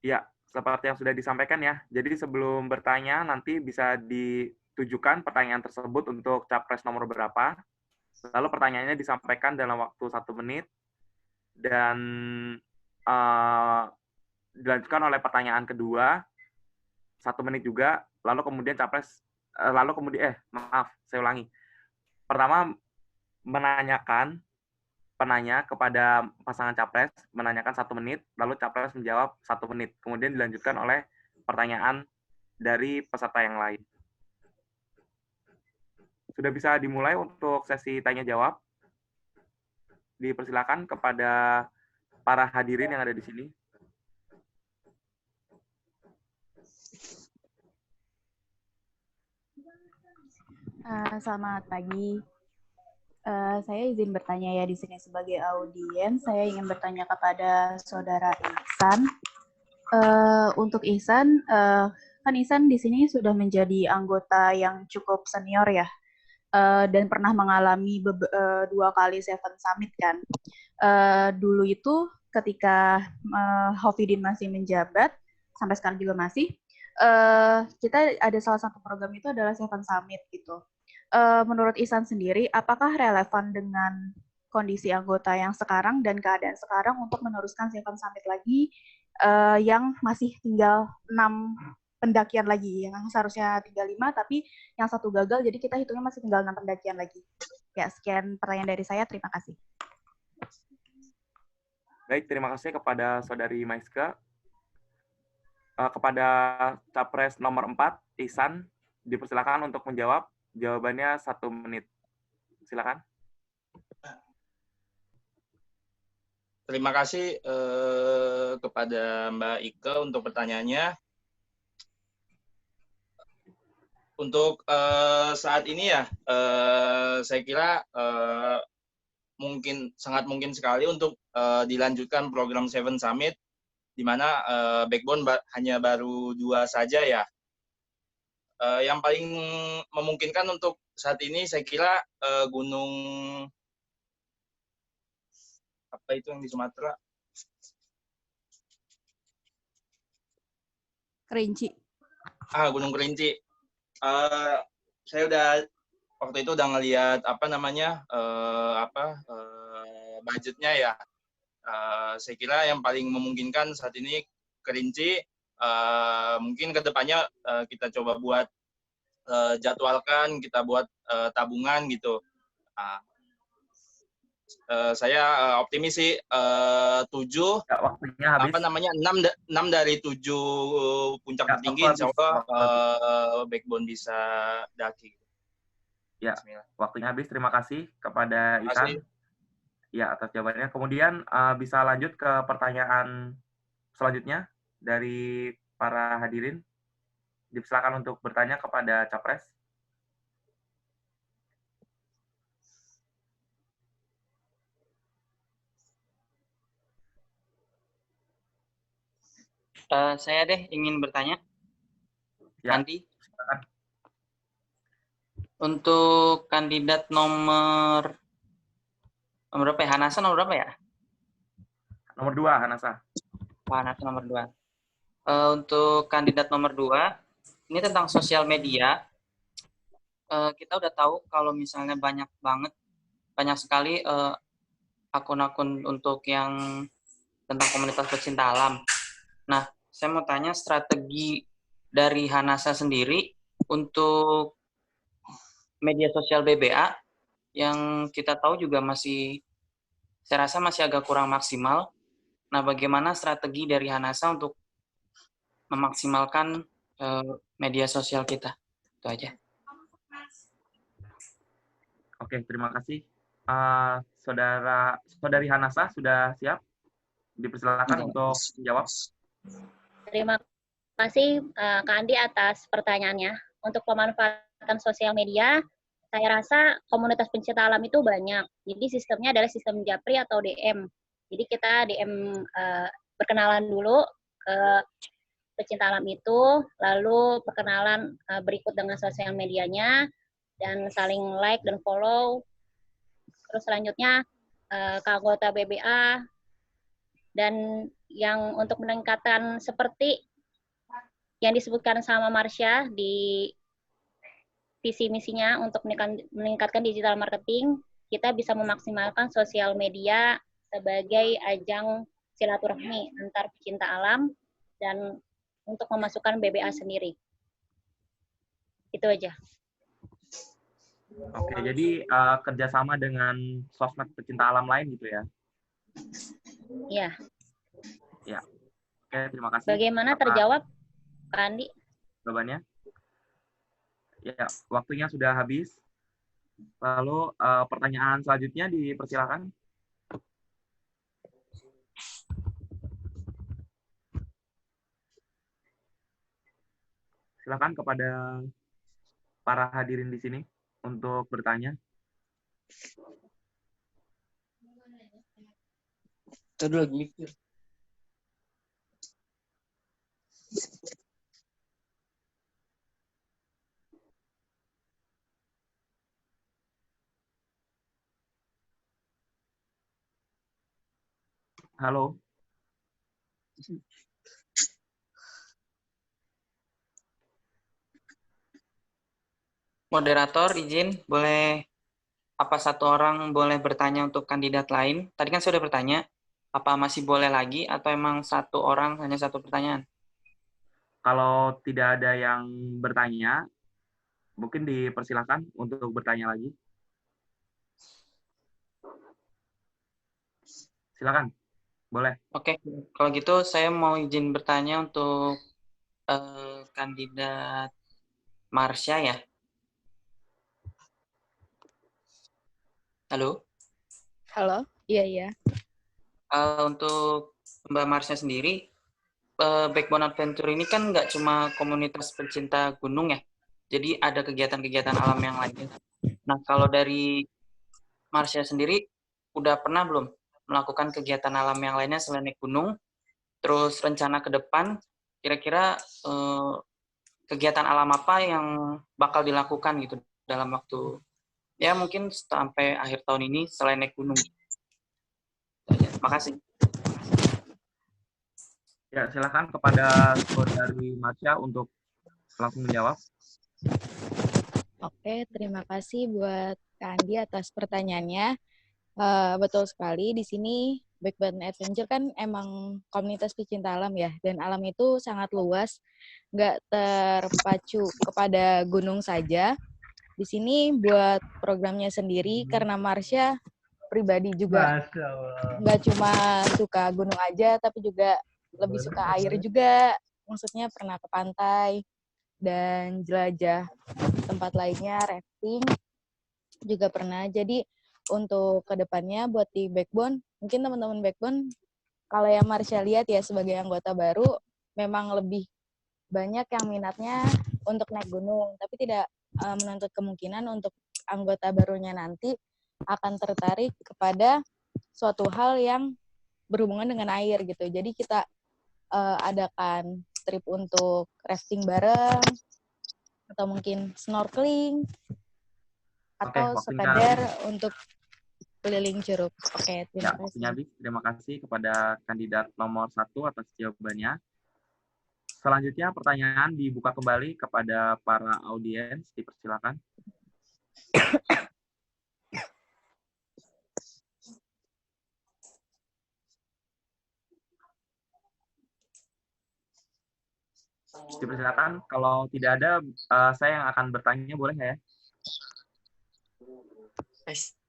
Ya, seperti yang sudah disampaikan ya. Jadi sebelum bertanya nanti bisa ditujukan pertanyaan tersebut untuk capres nomor berapa. Lalu pertanyaannya disampaikan dalam waktu 1 menit dan dilanjutkan oleh pertanyaan kedua 1 menit juga. Lalu kemudian saya ulangi. Pertama penanya kepada pasangan capres menanyakan 1 menit, lalu capres menjawab 1 menit. Kemudian dilanjutkan oleh pertanyaan dari peserta yang lain. Sudah bisa dimulai untuk sesi tanya-jawab. Dipersilakan kepada para hadirin yang ada di sini.
Selamat pagi. Saya izin bertanya ya di sini sebagai audiens. Saya ingin bertanya kepada Saudara Ihsan. Untuk Ihsan, kan Ihsan di sini sudah menjadi anggota yang cukup senior ya, dan pernah mengalami 2 kali Seven Summit kan. Dulu itu ketika Hafidin masih menjabat, sampai sekarang juga masih, kita ada salah satu program itu adalah Seven Summit gitu. Menurut Ihsan sendiri, apakah relevan dengan kondisi anggota yang sekarang dan keadaan sekarang untuk meneruskan Seven Summit lagi yang masih tinggal 6 pendakian lagi, yang seharusnya tinggal 5, tapi yang 1 gagal, jadi kita hitungnya masih tinggal 6 pendakian lagi. Ya, sekian pertanyaan dari saya, terima kasih.
Baik, terima kasih kepada Saudari Maiska. Kepada capres nomor 4, Ihsan, dipersilakan untuk menjawab. Jawabannya 1 menit. Silakan.
Terima kasih kepada Mbak Ike untuk pertanyaannya. Untuk saat ini ya, saya kira sangat mungkin sekali untuk dilanjutkan program Seven Summit, di mana Backbone hanya baru 2 saja ya. Yang paling memungkinkan untuk saat ini saya kira gunung apa itu yang di Sumatera?
Kerinci.
Gunung Kerinci. Saya waktu itu udah ngelihat budgetnya ya. Saya kira yang paling memungkinkan saat ini Kerinci. Mungkin kedepannya kita coba buat jadwalkan, kita buat tabungan gitu. Saya optimis sih 7
ya, waktunya habis.
6 dari 7 puncak tertinggi insya Allah Backbone bisa daki.
Ya, waktunya habis. Terima kasih kepada Ihsan ya atas jawabannya. Kemudian bisa lanjut ke pertanyaan selanjutnya dari para hadirin. Dipersilakan untuk bertanya kepada capres.
Saya deh ingin bertanya.
Ya.
Andi. Untuk kandidat nomor berapa ya? Hanasa nomor berapa ya?
Nomor 2, Hanasa.
Hanasa nomor 2. Untuk kandidat nomor 2, ini tentang sosial media. Kita udah tahu kalau misalnya banyak sekali akun-akun untuk yang tentang komunitas pecinta alam. Nah, saya mau tanya strategi dari Hanasa sendiri untuk media sosial BBA yang kita tahu juga saya rasa masih agak kurang maksimal. Nah, bagaimana strategi dari Hanasa untuk memaksimalkan media sosial kita? Itu aja.
Oke, terima kasih. Saudari Hanasa sudah siap? Dipersilakan untuk menjawab.
Terima kasih Kak Andi atas pertanyaannya. Untuk pemanfaatan sosial media, saya rasa komunitas pencinta alam itu banyak. Jadi sistemnya adalah sistem japri atau DM. Jadi kita DM perkenalan dulu ke pecinta alam itu, lalu perkenalan berikut dengan sosial medianya, dan saling like dan follow. Terus selanjutnya ke anggota BBA, dan yang untuk meningkatkan seperti yang disebutkan sama Marsha di visi misinya untuk meningkatkan digital marketing, kita bisa memaksimalkan sosial media sebagai ajang silaturahmi antar pecinta alam dan untuk memasukkan BBA sendiri. Itu aja.
Oke, jadi kerjasama dengan sosmed pecinta alam lain gitu ya?
Iya.
Ya. Oke, terima kasih.
Bagaimana terjawab, Pak Andi?
Jawabannya? Ya, waktunya sudah habis. Lalu pertanyaan selanjutnya dipersilakan. Silakan kepada para hadirin di sini untuk bertanya.
Tadi lagi mikir.
Halo.
Moderator, izin, boleh apa satu orang boleh bertanya untuk kandidat lain? Tadi kan sudah bertanya, apa masih boleh lagi atau emang satu orang hanya satu pertanyaan?
Kalau tidak ada yang bertanya, mungkin dipersilakan untuk bertanya lagi. Silakan, boleh.
Oke, kalau gitu saya mau izin bertanya untuk kandidat Marsha ya. Halo?
Halo, iya.
Untuk Mbak Marsha sendiri, Backbone Adventure ini kan nggak cuma komunitas pencinta gunung ya, jadi ada kegiatan-kegiatan alam yang lainnya. Nah, kalau dari Marsha sendiri, udah pernah belum melakukan kegiatan alam yang lainnya selain naik gunung? Terus rencana ke depan, kira-kira kegiatan alam apa yang bakal dilakukan gitu dalam waktu, ya mungkin sampai akhir tahun ini selain naik gunung? Terima kasih.
Ya, silakan kepada saudari Marsha untuk langsung menjawab.
Oke, terima kasih buat Kak Andi atas pertanyaannya. Betul sekali, di sini Backbone Adventure kan emang komunitas pecinta alam ya, dan alam itu sangat luas, nggak terpacu kepada gunung saja. Di sini buat programnya sendiri, karena Marsha pribadi juga nggak cuma suka gunung aja, tapi juga lebih suka air juga. Maksudnya pernah ke pantai dan jelajah tempat lainnya, rafting juga pernah. Jadi untuk kedepannya buat di Backbone, mungkin teman-teman Backbone, kalau yang Marsha lihat ya sebagai anggota baru, memang lebih banyak yang minatnya untuk naik gunung, tapi tidak menuntut kemungkinan untuk anggota barunya nanti akan tertarik kepada suatu hal yang berhubungan dengan air gitu. Jadi kita adakan trip untuk rafting bareng, atau mungkin snorkeling, atau
waktunya
sekadar
habis.
untuk keliling Curug. Oke, terima
Ya,
kasih.
waktunya habis. Terima kasih kepada kandidat nomor 1 atas jawabannya. Selanjutnya pertanyaan dibuka kembali kepada para audiens. Dipersilakan. Dipersilakan. Kalau tidak ada, saya yang akan bertanya, boleh nggak ya?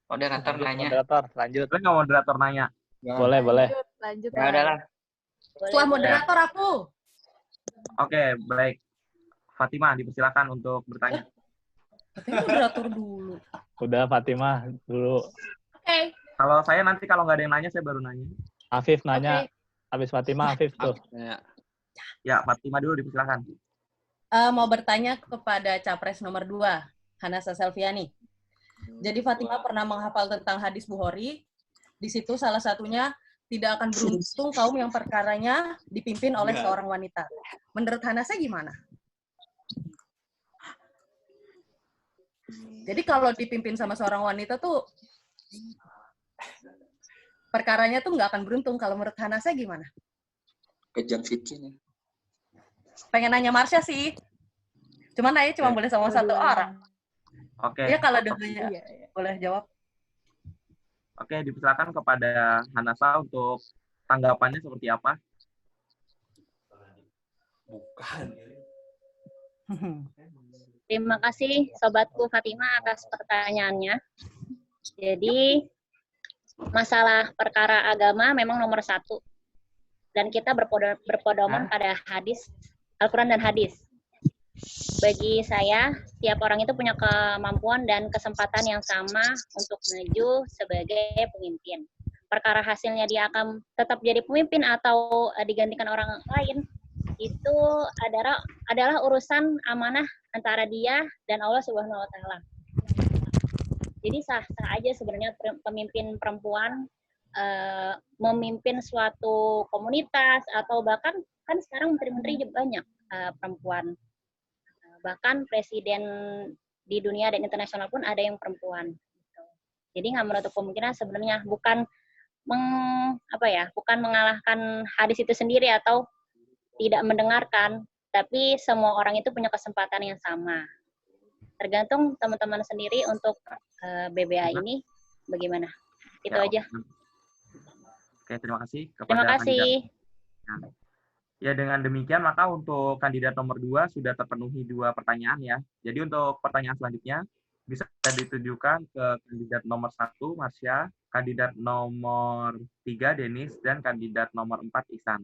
Moderator nanya.
Moderator, lanjut.
Boleh nggak moderator nanya?
Boleh, boleh.
Lanjut
Ya udahlah.
Setelah moderator aku.
Oke, baik. Fatimah, dipersilakan untuk bertanya.
Katanya moderator dulu.
Udah Fatimah dulu.
Oke.
Kalau saya nanti kalau nggak ada yang nanya, saya baru nanya.
Afif nanya. Habis Fatimah, Afif tuh.
Ya, Fatimah dulu dipersilakan.
Mau bertanya kepada capres nomor 2, Hanasa Selviani. Jadi Fatimah pernah menghafal tentang hadis Bukhari. Di situ salah satunya tidak akan beruntung kaum yang perkaranya dipimpin oleh seorang wanita. Menurut Hanasa gimana? Jadi kalau dipimpin sama seorang wanita tuh perkaranya tuh nggak akan beruntung. Kalau menurut Hanasa gimana?
Kejam Vicky nih.
Pengen nanya Marsha sih. Cuman nanya cuma boleh sama satu orang.
Oke.
Iya kalau dua-duanya boleh jawab.
Oke, dipersilakan kepada Hanasa untuk tanggapannya seperti apa?
Bukan.
Terima kasih Sobatku Fatimah atas pertanyaannya. Jadi, masalah perkara agama memang nomor 1. Dan kita berpedoman pada hadis, Al-Quran dan hadis. Bagi saya, setiap orang itu punya kemampuan dan kesempatan yang sama untuk maju sebagai pemimpin. Perkara hasilnya dia akan tetap jadi pemimpin atau digantikan orang lain, itu adalah urusan amanah antara dia dan Allah Subhanahu wa Ta'ala. Jadi sah-sah aja sebenarnya pemimpin perempuan memimpin suatu komunitas, atau bahkan kan sekarang menteri-menteri juga banyak perempuan. Bahkan presiden di dunia dan internasional pun ada yang perempuan. Jadi nggak menutup kemungkinan sebenarnya bukan mengalahkan hadis itu sendiri atau tidak mendengarkan, tapi semua orang itu punya kesempatan yang sama. Tergantung teman-teman sendiri untuk BBA ini bagaimana. Itu aja.
Oke, terima kasih kepada
Terima kasih.
kandidat. Ya, dengan demikian maka untuk kandidat nomor 2 sudah terpenuhi 2 pertanyaan ya. Jadi untuk pertanyaan selanjutnya bisa ditujukan ke kandidat nomor 1, Marsha, kandidat nomor 3, Denis, dan kandidat nomor 4, Ihsan.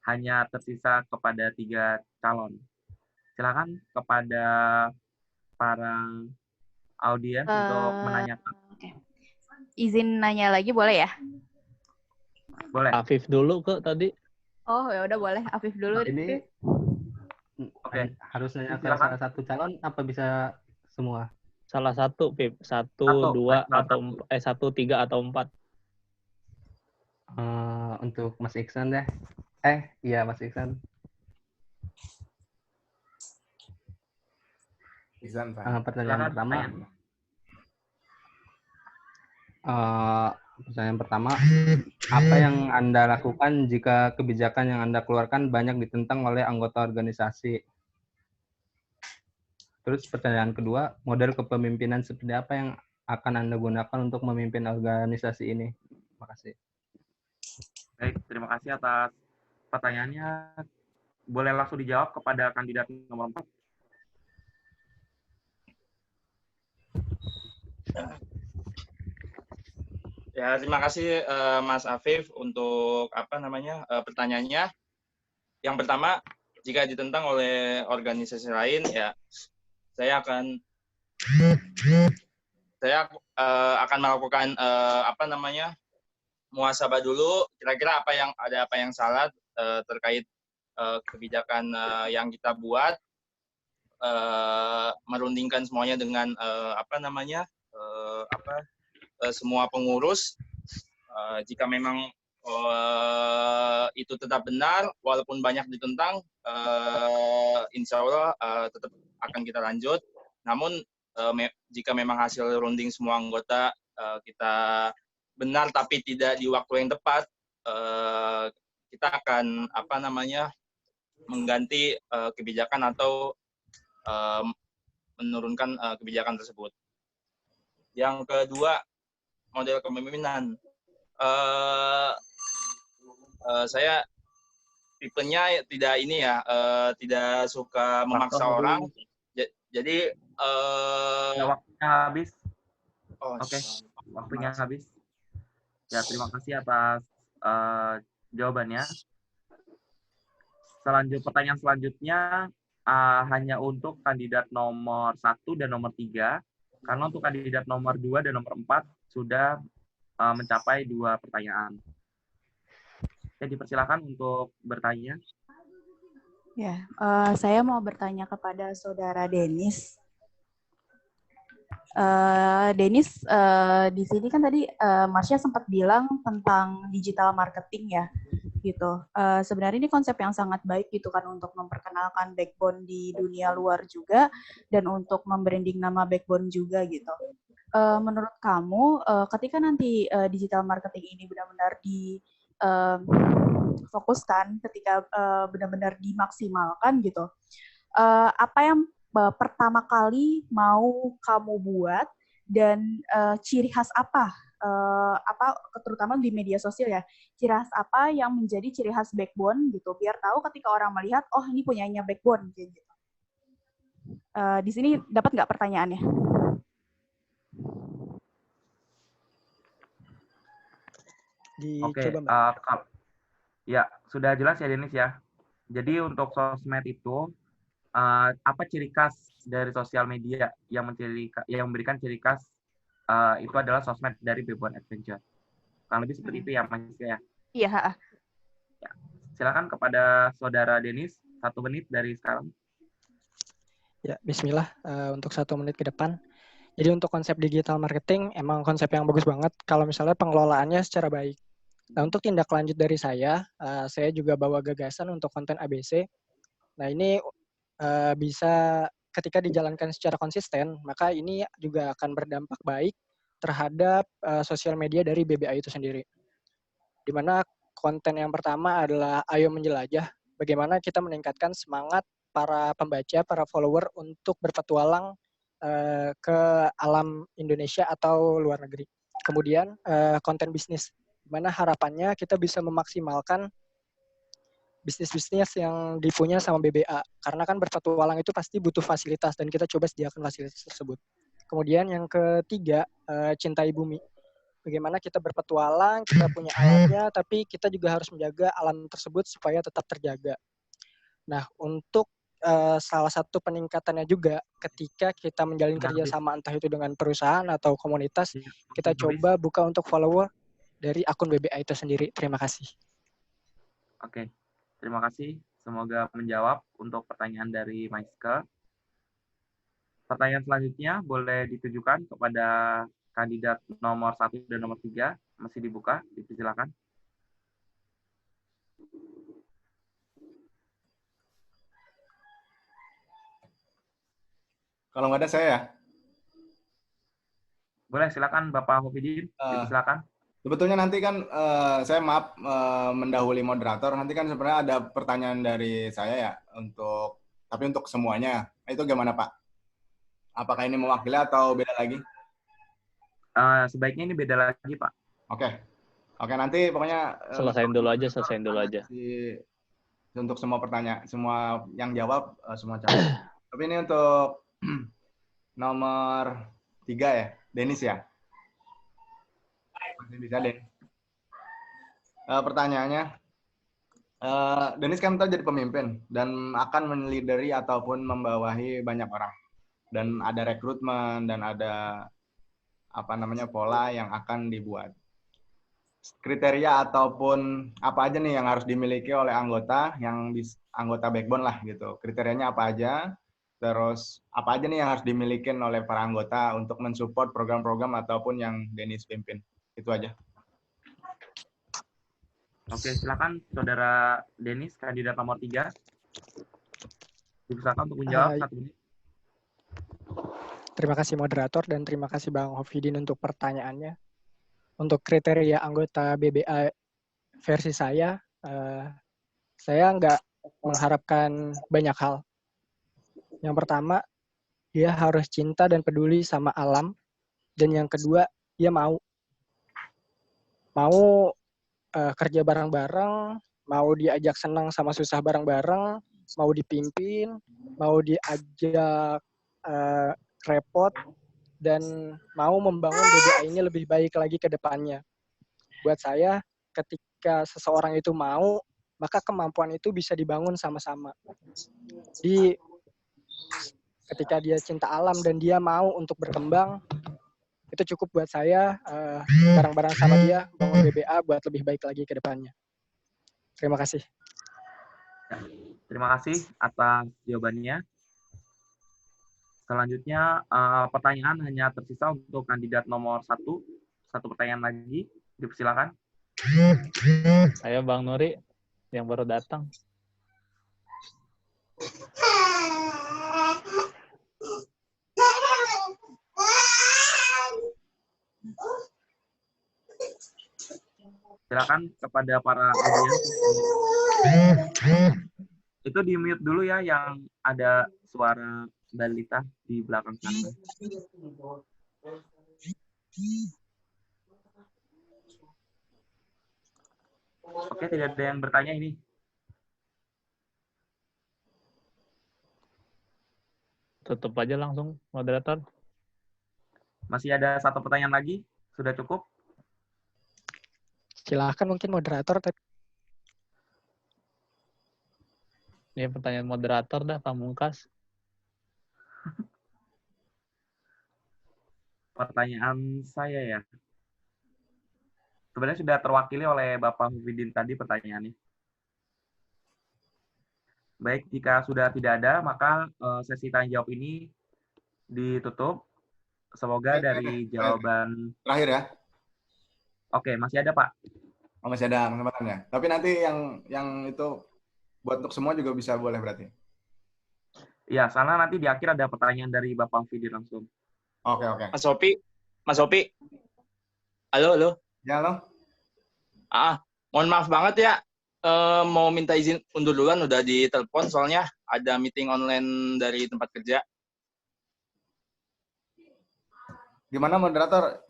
Hanya tersisa kepada 3 calon. Silakan kepada para audiens untuk menanyakan.
Izin nanya lagi boleh ya?
Boleh.
Afif dulu kok tadi.
Oh ya udah boleh. Afif dulu.
Ini
Oke.
harus nanya ke
Silakan.
salah satu calon apa bisa semua?
Salah satu, Pip. 1, 2, atau 1, 3, atau 4.
Untuk Mas Iksan deh. Iya Mas Iksan.
Iksan, Pak.
Pertanyaan pertama. Pertanyaan pertama, apa yang Anda lakukan jika kebijakan yang Anda keluarkan banyak ditentang oleh anggota organisasi? Terus pertanyaan kedua, model kepemimpinan seperti apa yang akan Anda gunakan untuk memimpin organisasi ini? Terima kasih.
Baik, terima kasih atas pertanyaannya. Boleh langsung dijawab kepada kandidat nomor 4.
Ya, terima kasih Mas Afif untuk pertanyaannya. Yang pertama, jika ditentang oleh organisasi lain, ya saya akan melakukan muhasabah dulu. Kira-kira apa yang salah terkait kebijakan yang kita buat, merundingkan semuanya dengan semua pengurus. Jika memang itu tetap benar, walaupun banyak ditentang, insya Allah tetap akan kita lanjut. Namun jika memang hasil runding semua anggota kita benar tapi tidak di waktu yang tepat, kita akan mengganti kebijakan atau menurunkan kebijakan tersebut. Yang kedua, model kepemimpinan. Saya tipenya tidak suka memaksa orang. Jadi
waktunya habis.
Oh,
Oke, waktunya habis. Ya, terima kasih atas jawabannya. Pertanyaan selanjutnya hanya untuk kandidat nomor 1 dan nomor 3. Karena untuk kandidat nomor 2 dan nomor 4 sudah mencapai 2 pertanyaan. Oke, dipersilakan untuk bertanya.
Ya, saya mau bertanya kepada Saudara Denis. Denis, di sini kan tadi Marsha sempat bilang tentang digital marketing ya, gitu. Sebenarnya ini konsep yang sangat baik gitu kan untuk memperkenalkan Backbone di dunia luar juga dan untuk membranding nama Backbone juga gitu. Menurut kamu, ketika nanti digital marketing ini benar-benar difokuskan, ketika benar-benar dimaksimalkan gitu, apa yang pertama kali mau kamu buat dan ciri khas apa terutama di media sosial ya, ciri khas apa yang menjadi ciri khas Backbone gitu, biar tahu ketika orang melihat, oh ini punyanya Backbone gitu. Di sini dapat nggak pertanyaannya?
Oke, ya sudah jelas ya Denis ya. Jadi untuk sosmed itu apa ciri khas dari sosial media yang memberikan ciri khas itu adalah sosmed dari Backbone Adventure. Kurang lebih seperti itu ya, Mas ya.
Iya.
Ya. Silakan kepada Saudara Denis, 1 menit dari sekarang.
Ya, bismillah, untuk 1 menit ke depan. Jadi untuk konsep digital marketing emang konsep yang bagus banget kalau misalnya pengelolaannya secara baik. Nah, untuk tindak lanjut dari saya juga bawa gagasan untuk konten ABC. Nah, ini bisa ketika dijalankan secara konsisten, maka ini juga akan berdampak baik terhadap sosial media dari BBA itu sendiri. Di mana konten yang pertama adalah Ayo Menjelajah, bagaimana kita meningkatkan semangat para pembaca, para follower untuk berpetualang ke alam Indonesia atau luar negeri. Kemudian konten bisnis, di mana harapannya kita bisa memaksimalkan bisnis-bisnis yang dipunya sama BBA. Karena kan berpetualang itu pasti butuh fasilitas dan kita coba sediakan fasilitas tersebut. Kemudian yang ketiga, cintai bumi. Bagaimana kita berpetualang, kita punya alatnya, tapi kita juga harus menjaga alam tersebut supaya tetap terjaga. Nah, untuk salah satu peningkatannya juga ketika kita menjalin kerjasama entah itu dengan perusahaan atau komunitas, kita coba buka untuk follower dari akun BBA itu sendiri. Terima kasih.
Oke, terima kasih. Semoga menjawab untuk pertanyaan dari Maiska. Pertanyaan selanjutnya boleh ditujukan kepada kandidat nomor 1 dan nomor 3. Masih dibuka, dipersilakan.
Kalau nggak ada saya ya?
Boleh, silakan Bapak Hofidin, silakan.
Sebetulnya nanti kan saya maaf mendahului moderator. Nanti kan sebenarnya ada pertanyaan dari saya ya tapi untuk semuanya. Itu gimana Pak? Apakah ini mewakili atau beda lagi?
Sebaiknya ini beda lagi Pak.
Oke, nanti pokoknya
Selesaiin dulu aja.
Untuk semua pertanyaan, semua yang jawab semua jawab. Tapi ini untuk nomor 3 ya, Denis ya. Masih bisa, Den. Pertanyaannya, Denis kan ntar jadi pemimpin dan akan melideri ataupun membawahi banyak orang. Dan ada rekrutmen dan ada pola yang akan dibuat. Kriteria ataupun apa aja nih yang harus dimiliki oleh anggota anggota Backbone lah gitu. Kriterianya apa aja? Terus apa aja nih yang harus dimiliki oleh para anggota untuk mensupport program-program ataupun yang Denis pimpin? Itu aja.
Oke, silakan Saudara Denis, kandidat nomor 3. Dipersilakan untuk menjawab 1 menit.
Terima kasih moderator dan terima kasih Bang Hofidin untuk pertanyaannya. Untuk kriteria anggota BBA versi saya nggak mengharapkan banyak hal. Yang pertama, dia harus cinta dan peduli sama alam. Dan yang kedua, dia mau kerja bareng-bareng, mau diajak senang sama susah bareng-bareng, mau dipimpin, mau diajak repot, dan mau membangun BBA ini lebih baik lagi ke depannya. Buat saya, ketika seseorang itu mau, maka kemampuan itu bisa dibangun sama-sama. Jadi, ketika dia cinta alam dan dia mau untuk berkembang, itu cukup buat saya bareng-bareng sama dia bangun BBA buat lebih baik lagi ke depannya. Terima kasih.
Terima kasih atas jawabannya. Selanjutnya, pertanyaan hanya tersisa untuk kandidat nomor 1. 1 pertanyaan lagi. Dipersilakan.
Saya Bang Nuri yang baru datang.
Silakan kepada para audiens. Itu di-mute dulu ya yang ada suara balita di belakang sana. Oke, tidak ada yang bertanya ini.
Tutup aja langsung, moderator.
Masih ada 1 pertanyaan lagi? Sudah cukup?
Silahkan mungkin moderator.
Ini pertanyaan moderator dah, Pamungkas.
Pertanyaan saya ya. Sebenarnya sudah terwakili oleh Bapak Hufidin tadi pertanyaannya. Baik, jika sudah tidak ada, maka sesi tanya jawab ini ditutup. Semoga dari jawaban...
Terakhir ya.
Oke, masih ada, Pak.
Oh, masih ada kesempatannya. Tapi nanti yang itu buat untuk semua juga bisa boleh berarti.
Iya, sana nanti di akhir ada pertanyaan dari Bapak Hufidin langsung.
Oke.
Mas Sopi. Halo.
Ya, halo.
Mohon maaf banget ya. Mau minta izin undur duluan, udah ditelepon soalnya ada meeting online dari tempat kerja.
Gimana moderator?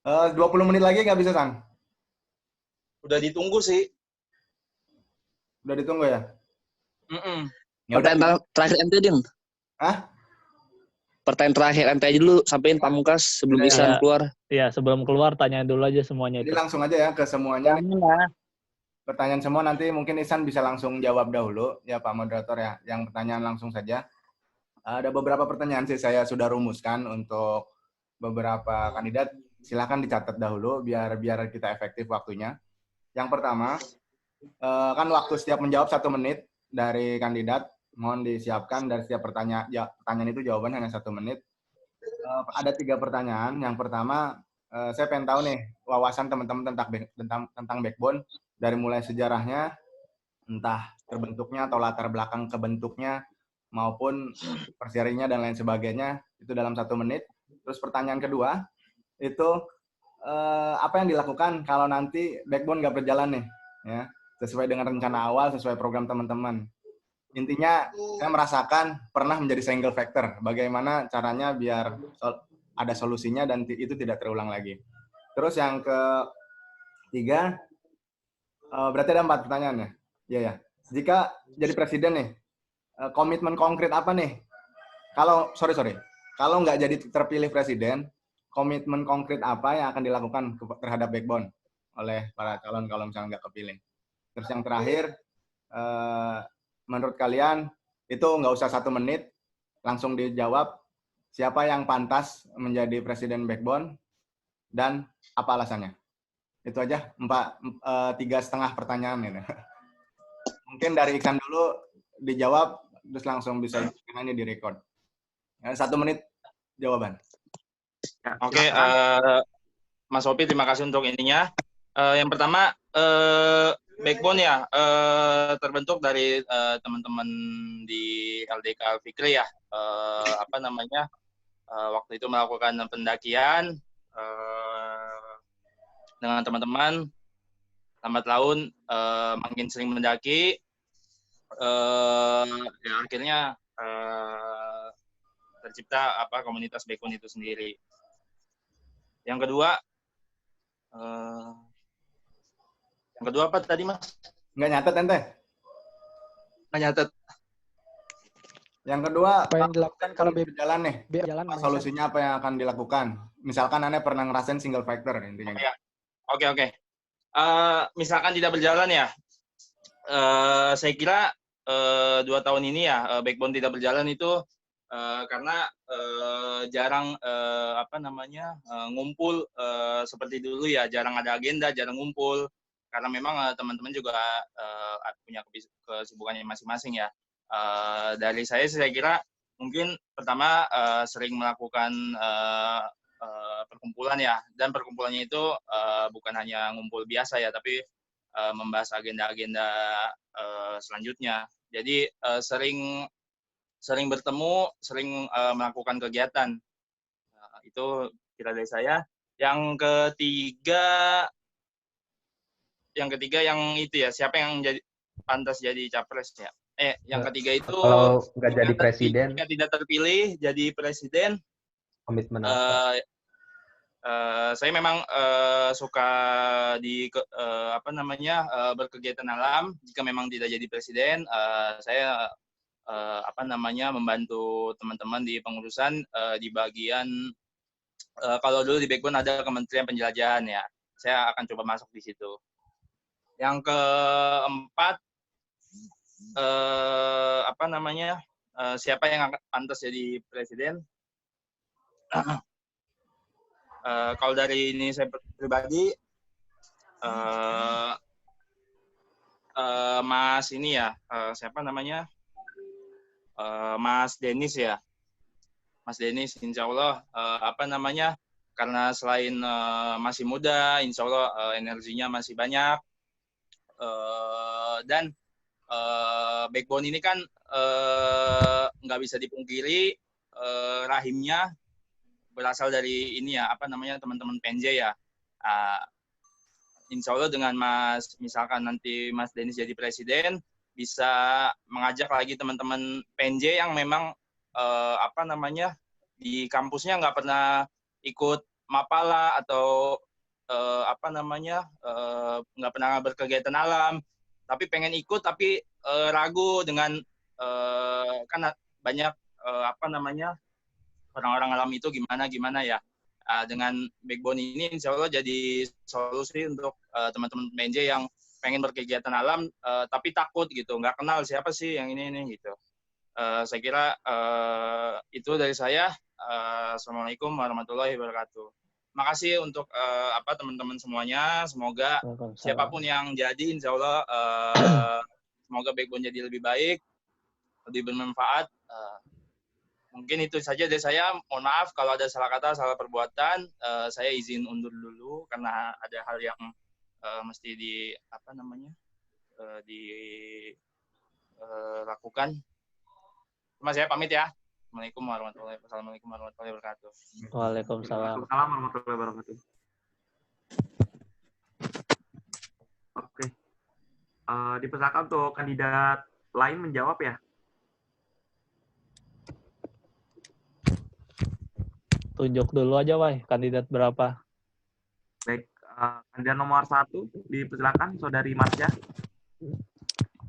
20 menit lagi nggak bisa, San?
Udah ditunggu sih.
Udah ditunggu ya?
Pertanyaan terakhir ente, Din.
Hah?
Pertanyaan terakhir ente aja dulu, sampein Pamungkas sebelum Isan keluar.
Iya, sebelum keluar tanya dulu aja semuanya.
Jadi langsung aja ya ke semuanya. Pertanyaan semua nanti mungkin Isan bisa langsung jawab dahulu ya Pak Moderator ya. Yang pertanyaan langsung saja. Ada beberapa pertanyaan sih saya sudah rumuskan untuk beberapa kandidat. Silahkan dicatat dahulu biar kita efektif waktunya. Yang pertama, kan waktu setiap menjawab 1 menit dari kandidat. Mohon disiapkan dari setiap pertanyaan itu jawaban hanya 1 menit. Ada 3 pertanyaan. Yang pertama, saya pengen tahu nih wawasan teman-teman tentang backbone dari mulai sejarahnya, entah terbentuknya atau latar belakang kebentuknya maupun perserinya dan lain sebagainya itu dalam 1 menit. Terus pertanyaan kedua itu apa yang dilakukan kalau nanti backbone nggak berjalan nih, ya sesuai dengan rencana awal, sesuai program teman-teman. Intinya saya merasakan pernah menjadi single factor. Bagaimana caranya biar ada solusinya dan itu tidak terulang lagi. Terus yang ketiga, berarti ada 4 pertanyaan ya? Iya ya. Jika jadi presiden nih, komitmen konkret apa nih? Kalau kalau nggak jadi terpilih presiden, komitmen konkret apa yang akan dilakukan terhadap backbone oleh para calon kalau misalnya nggak kepilih? Terus yang terakhir, menurut kalian itu nggak usah 1 menit, langsung dijawab siapa yang pantas menjadi presiden backbone dan apa alasannya? Itu aja 3,5 pertanyaan ini. Mungkin dari Iksan dulu dijawab, terus langsung bisa ini direcord. 1 menit jawaban.
Oke, Mas Opi, terima kasih untuk ininya. Yang pertama, Backbone ya terbentuk dari teman-teman di LDK Fikri ya. Apa namanya? Waktu itu melakukan pendakian dengan teman-teman. Lambat laun makin sering mendaki. Ya akhirnya tercipta komunitas Backbone itu sendiri. Yang kedua apa tadi, Mas?
Nggak nyatet ente?
Nggak nyatet.
Yang kedua,
Apa yang dilakukan kalau
berjalan nih?
Berjalan,
Solusinya apa yang akan dilakukan? Misalkan Anda pernah ngerasain single factor intinya.
Oke. Misalkan tidak berjalan ya, saya kira 2 tahun ini ya Backbone tidak berjalan itu karena jarang ngumpul seperti dulu ya, jarang ada agenda, jarang ngumpul karena memang teman-teman juga punya kesibukannya masing-masing ya. Dari saya kira mungkin pertama sering melakukan perkumpulan ya, dan perkumpulannya itu bukan hanya ngumpul biasa ya, tapi membahas agenda-agenda selanjutnya. Jadi sering bertemu, sering melakukan kegiatan. Itu kira dari saya. Yang ketiga yang itu ya, siapa yang pantas jadi capres ya? Yang ketiga itu
kalau nggak jadi presiden,
jika tidak terpilih jadi presiden,
komitmen apa?
Saya memang suka berkegiatan alam. Jika memang tidak jadi presiden, saya membantu teman-teman di pengurusan di bagian kalau dulu di Backbone ada Kementerian Penjelajahan ya, saya akan coba masuk di situ. Yang keempat, siapa yang pantas jadi presiden? Kalau dari ini saya pribadi, Mas ini ya, siapa namanya? Mas Denis ya. Mas Denis, insya Allah, karena selain masih muda, insya Allah energinya masih banyak. Dan Backbone ini kan nggak bisa dipungkiri rahimnya berasal dari ini ya, teman-teman PNJ ya. Insya Allah dengan misalkan nanti Mas Denis jadi presiden, bisa mengajak lagi teman-teman PNJ yang memang di kampusnya nggak pernah ikut mapala atau nggak pernah berkegiatan alam, tapi pengen ikut tapi ragu dengan kan banyak orang-orang alam itu gimana ya. Dengan Backbone ini insya Allah jadi solusi untuk teman-teman PNJ yang pengen berkegiatan alam tapi takut gitu, nggak kenal siapa sih yang ini gitu. Saya kira itu dari saya. Assalamualaikum warahmatullahi wabarakatuh. Makasih untuk teman-teman semuanya. Semoga siapapun yang jadi, insya Allah semoga Backbone jadi lebih baik, lebih bermanfaat. Mungkin itu saja dari saya. Mohon maaf kalau ada salah kata, salah perbuatan. Saya izin undur dulu karena ada hal yang mesti dilakukan. Cuma saya pamit ya. Assalamualaikum warahmatullahi wabarakatuh.
Waalaikumsalam.
Waalaikumsalam warahmatullahi wabarakatuh. Oke. Dipersilakan untuk kandidat lain menjawab ya.
Tunjuk dulu aja, Wai, kandidat berapa?
Baik, kandidat nomor 1, dipersilakan Saudari Marsha.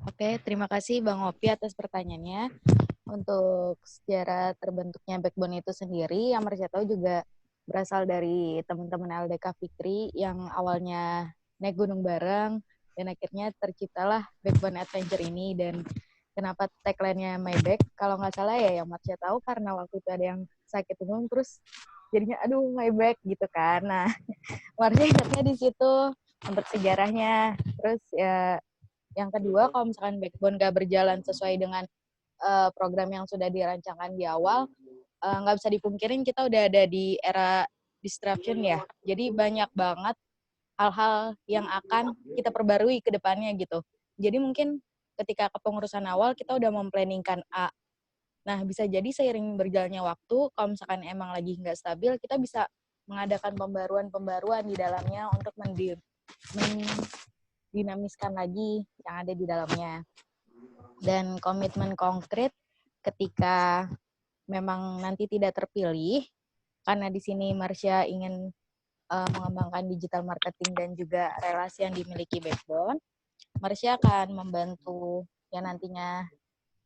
Oke, terima kasih Bang Opi atas pertanyaannya. Untuk sejarah terbentuknya Backbone itu sendiri, yang Marsha tahu juga berasal dari teman-teman LDK Fikri yang awalnya naik gunung bareng, dan akhirnya terciptalah Backbone Adventure ini. Dan kenapa tagline-nya My Back? Kalau nggak salah ya, yang Marsha tahu karena waktu itu ada yang sakit umum, terus jadinya aduh my back gitu kan. Nah, Marsha ingatnya di situ untuk sejarahnya. Terus ya, yang kedua, kalau misalkan Backbone nggak berjalan sesuai dengan program yang sudah dirancangkan di awal, nggak bisa dipungkirin kita udah ada di era disruption ya. Jadi banyak banget hal-hal yang akan kita perbarui ke depannya gitu. Jadi mungkin ketika kepengurusan awal kita udah memplanningkan A. Nah, bisa jadi seiring berjalannya waktu, kalau misalkan emang lagi nggak stabil, kita bisa mengadakan pembaruan-pembaruan di dalamnya untuk mendinamiskan lagi yang ada di dalamnya. Dan komitmen konkret ketika memang nanti tidak terpilih, karena di sini Marsha ingin mengembangkan digital marketing dan juga relasi yang dimiliki Backbone, Marsha akan membantu yang nantinya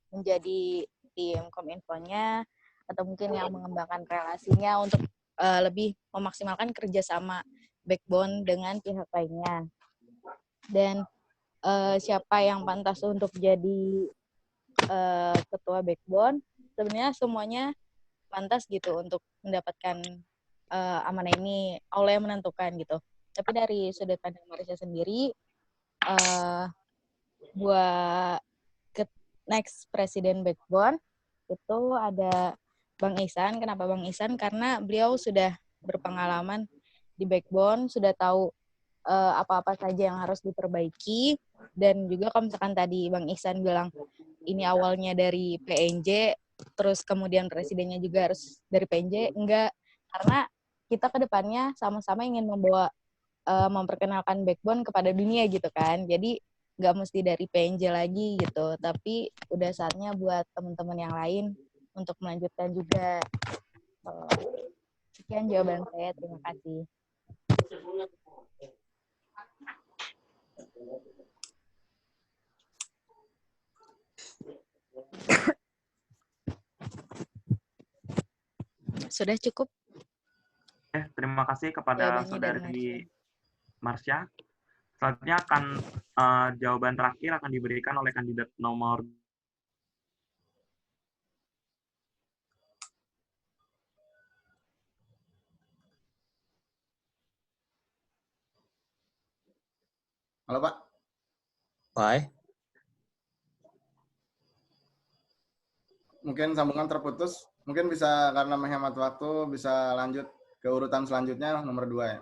menjadi tim Kominfo-nya atau mungkin yang mengembangkan relasinya untuk lebih memaksimalkan kerjasama Backbone dengan pihak lainnya. Dan siapa yang pantas untuk jadi ketua Backbone, sebenarnya semuanya pantas gitu untuk mendapatkan amanah ini. Allah yang menentukan gitu. Tapi dari sudut pandang Marsha sendiri, buat next presiden Backbone itu ada Bang Ihsan. Kenapa Bang Ihsan? Karena beliau sudah berpengalaman di Backbone, sudah tahu apa-apa saja yang harus diperbaiki. Dan juga kalau misalkan tadi Bang Ihsan bilang ini awalnya dari PNJ, terus kemudian presidennya juga harus dari PNJ, enggak. Karena kita ke depannya sama-sama ingin memperkenalkan Backbone kepada dunia gitu kan. Jadi nggak mesti dari PNJ lagi gitu, tapi udah saatnya buat teman-teman yang lain untuk melanjutkan juga. Sekian jawaban saya, terima kasih. Sudah cukup?
Terima kasih kepada saudari Marsha. Selanjutnya akan jawaban terakhir akan diberikan oleh kandidat nomor
Halo Pak.
Hai.
Mungkin sambungan terputus. Mungkin bisa karena menghemat waktu bisa lanjut ke urutan selanjutnya nomor 2 ya.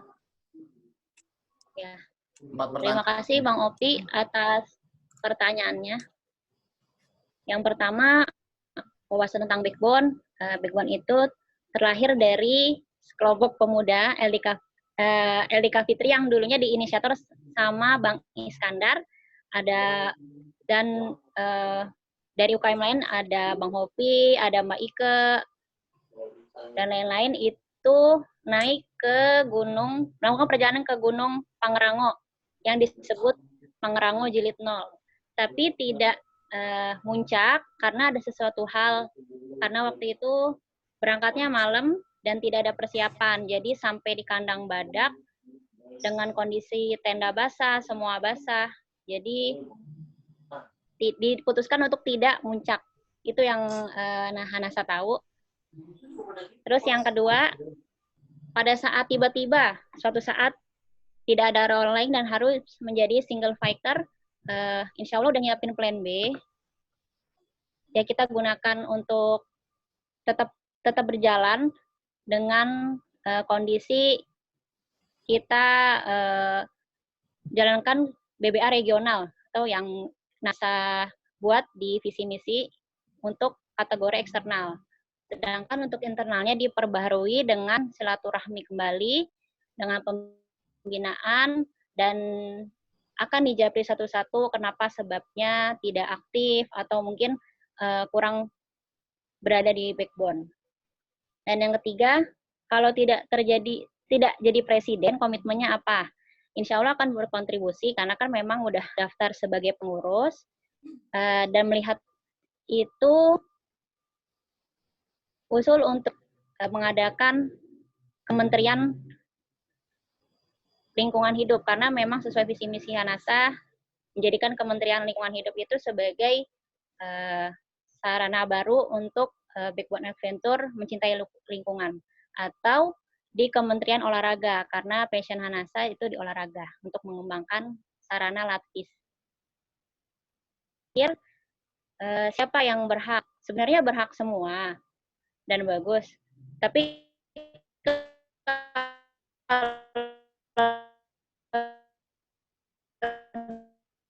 Ya.
4
Terima kasih Bang Opi atas pertanyaannya. Yang pertama, wawasan tentang Backbone. Backbone itu terlahir dari sekelompok pemuda LDK Fitri yang dulunya diinisiator sama Bang Iskandar, ada dan dari UKM lain ada Bang Hopi, ada Mbak Ike, dan lain-lain itu naik ke gunung, melakukan perjalanan ke Gunung Pangrango yang disebut Pangrango Jilid 0. Tapi tidak muncak karena ada sesuatu hal, karena waktu itu berangkatnya malam dan tidak ada persiapan. Jadi sampai di kandang badak dengan kondisi tenda basah, semua basah. Jadi diputuskan untuk tidak muncak. Itu yang Hanasa tahu. Terus yang kedua, pada saat tiba-tiba suatu saat tidak ada role lain dan harus menjadi single fighter, insya Allah udah nyiapin plan B. Ya kita gunakan untuk tetap berjalan dengan kondisi kita jalankan BBA regional atau yang NASA buat di visi misi untuk kategori eksternal. Sedangkan untuk internalnya diperbaharui dengan silaturahmi kembali, dengan pembinaan, dan akan dijawab satu-satu kenapa sebabnya tidak aktif atau mungkin kurang berada di Backbone. Dan yang ketiga, kalau tidak jadi presiden, komitmennya apa? Insya Allah akan berkontribusi karena kan memang udah daftar sebagai pengurus dan melihat itu usul untuk mengadakan Kementerian Lingkungan Hidup karena memang sesuai visi misi Hanasa menjadikan Kementerian Lingkungan Hidup itu sebagai sarana baru untuk Backbone Adventure mencintai lingkungan, atau di Kementerian Olahraga karena passion Hanasa itu di olahraga untuk mengembangkan sarana latih. Siapa yang berhak? Sebenarnya berhak semua dan bagus. Tapi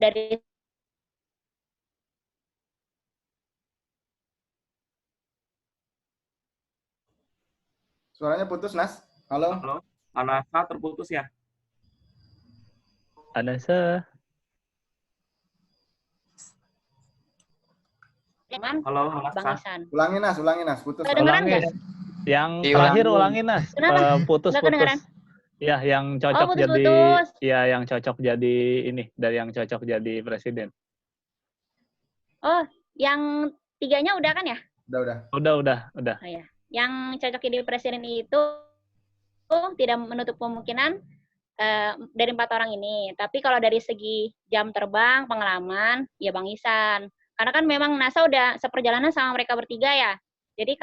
dari
Suaranya putus, Nas. Halo?
Halo, Anasa terputus ya?
Anasa.
Halo,
Bang
Anasa.
Isan.
Ulangi, Nas. Putus.
Kedengeran
Ulangi.
nggak?
Yang terakhir ulangi, Nas.
Kenapa?
Putus.
Nggak kedengeran?
Ya, yang
Oh,
cocok jadi
putus-putus.
ya yang cocok jadi ini, dari yang cocok jadi presiden.
Oh, yang 3-nya udah kan ya?
Udah.
Oh, ya. Yang cocok jadi presiden itu tidak menutup kemungkinan dari 4 orang ini. Tapi kalau dari segi jam terbang, pengalaman, ya Bang Isan. Karena kan memang NASA udah seperjalanan sama mereka bertiga ya. Jadi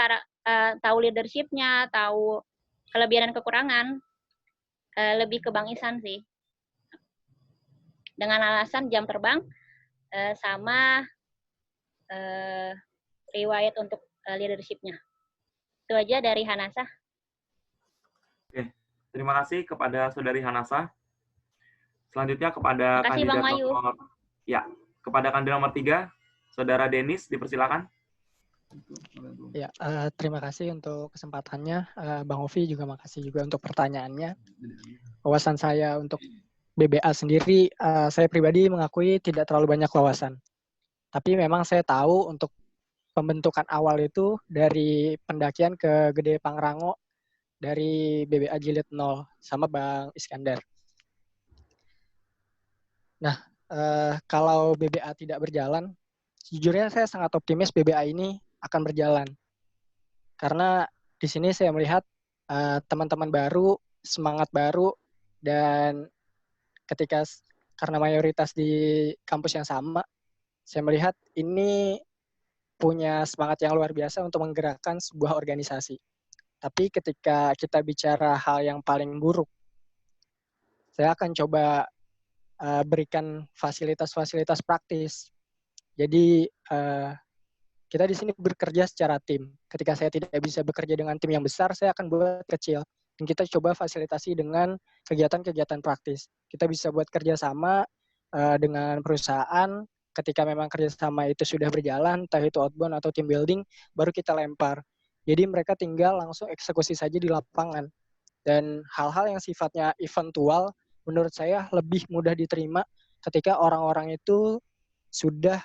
tahu leadership-nya, tahu kelebihan dan kekurangan, lebih ke Bang Isan sih. Dengan alasan jam terbang sama riwayat untuk leadership-nya. Itu aja dari Hanasa.
Oke, terima kasih kepada Saudari Hanasa. Selanjutnya kepada
Makasih,
kandidat
Bang Mayu.
kepada kandidat nomor 3, Saudara Denis, dipersilakan.
Ya, terima kasih untuk kesempatannya. Bang Ovi juga makasih juga untuk pertanyaannya. Wawasan saya untuk BBA sendiri, saya pribadi mengakui tidak terlalu banyak wawasan. Tapi memang saya tahu untuk pembentukan awal itu dari pendakian ke Gede Pangrango dari BBA Jilid 0 sama Bang Iskandar. Nah, kalau BBA tidak berjalan, sejujurnya saya sangat optimis BBA ini akan berjalan. Karena di sini saya melihat teman-teman baru, semangat baru, dan karena mayoritas di kampus yang sama, saya melihat ini punya semangat yang luar biasa untuk menggerakkan sebuah organisasi. Tapi ketika kita bicara hal yang paling buruk, saya akan coba berikan fasilitas-fasilitas praktis. Jadi kita di sini bekerja secara tim. Ketika saya tidak bisa bekerja dengan tim yang besar, saya akan buat kecil. Dan kita coba fasilitasi dengan kegiatan-kegiatan praktis. Kita bisa buat kerjasama dengan perusahaan. Ketika memang kerjasama itu sudah berjalan, entah itu outbound atau team building, baru kita lempar. Jadi mereka tinggal langsung eksekusi saja di lapangan. Dan hal-hal yang sifatnya eventual, menurut saya lebih mudah diterima ketika orang-orang itu sudah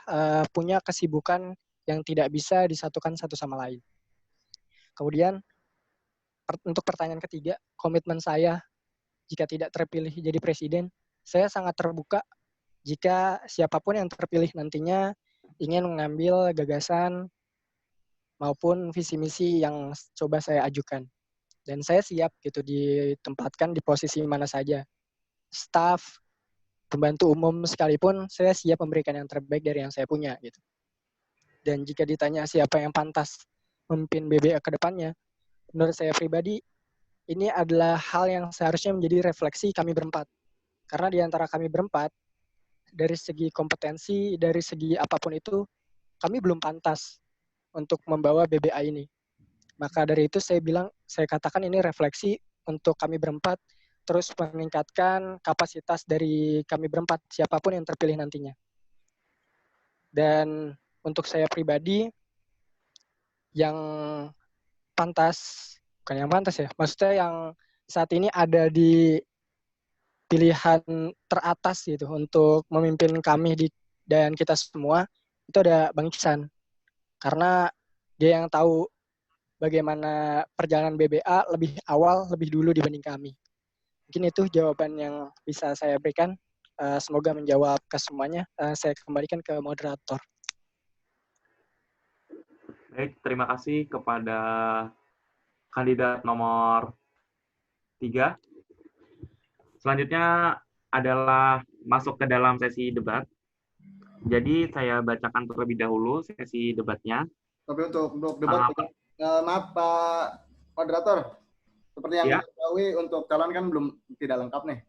punya kesibukan yang tidak bisa disatukan satu sama lain. Kemudian, untuk pertanyaan ketiga, komitmen saya jika tidak terpilih jadi presiden, saya sangat terbuka jika siapapun yang terpilih nantinya ingin mengambil gagasan maupun visi misi yang coba saya ajukan. Dan saya siap gitu ditempatkan di posisi mana saja. Staff, pembantu umum sekalipun, saya siap memberikan yang terbaik dari yang saya punya gitu. Dan jika ditanya siapa yang pantas memimpin BBA ke depannya, menurut saya pribadi, ini adalah hal yang seharusnya menjadi refleksi kami berempat. Karena di antara kami berempat, dari segi kompetensi, dari segi apapun itu, kami belum pantas untuk membawa BBA ini. Maka dari itu saya katakan ini refleksi untuk kami berempat, terus meningkatkan kapasitas dari kami berempat, siapapun yang terpilih nantinya. Dan untuk saya pribadi, yang pantas, bukan yang pantas ya, maksudnya yang saat ini ada di pilihan teratas gitu untuk memimpin kami dan kita semua, itu ada Bang Iksan. Karena dia yang tahu bagaimana perjalanan BBA lebih awal, lebih dulu dibanding kami. Mungkin itu jawaban yang bisa saya berikan. Semoga menjawab ke semuanya. Saya kembalikan ke moderator.
Baik, terima kasih kepada kandidat nomor 3. Selanjutnya adalah masuk ke dalam sesi debat. Jadi saya bacakan terlebih dahulu sesi debatnya.
Tapi untuk debat, maaf Pak Moderator, seperti yang diketahui untuk calon kan tidak lengkap nih.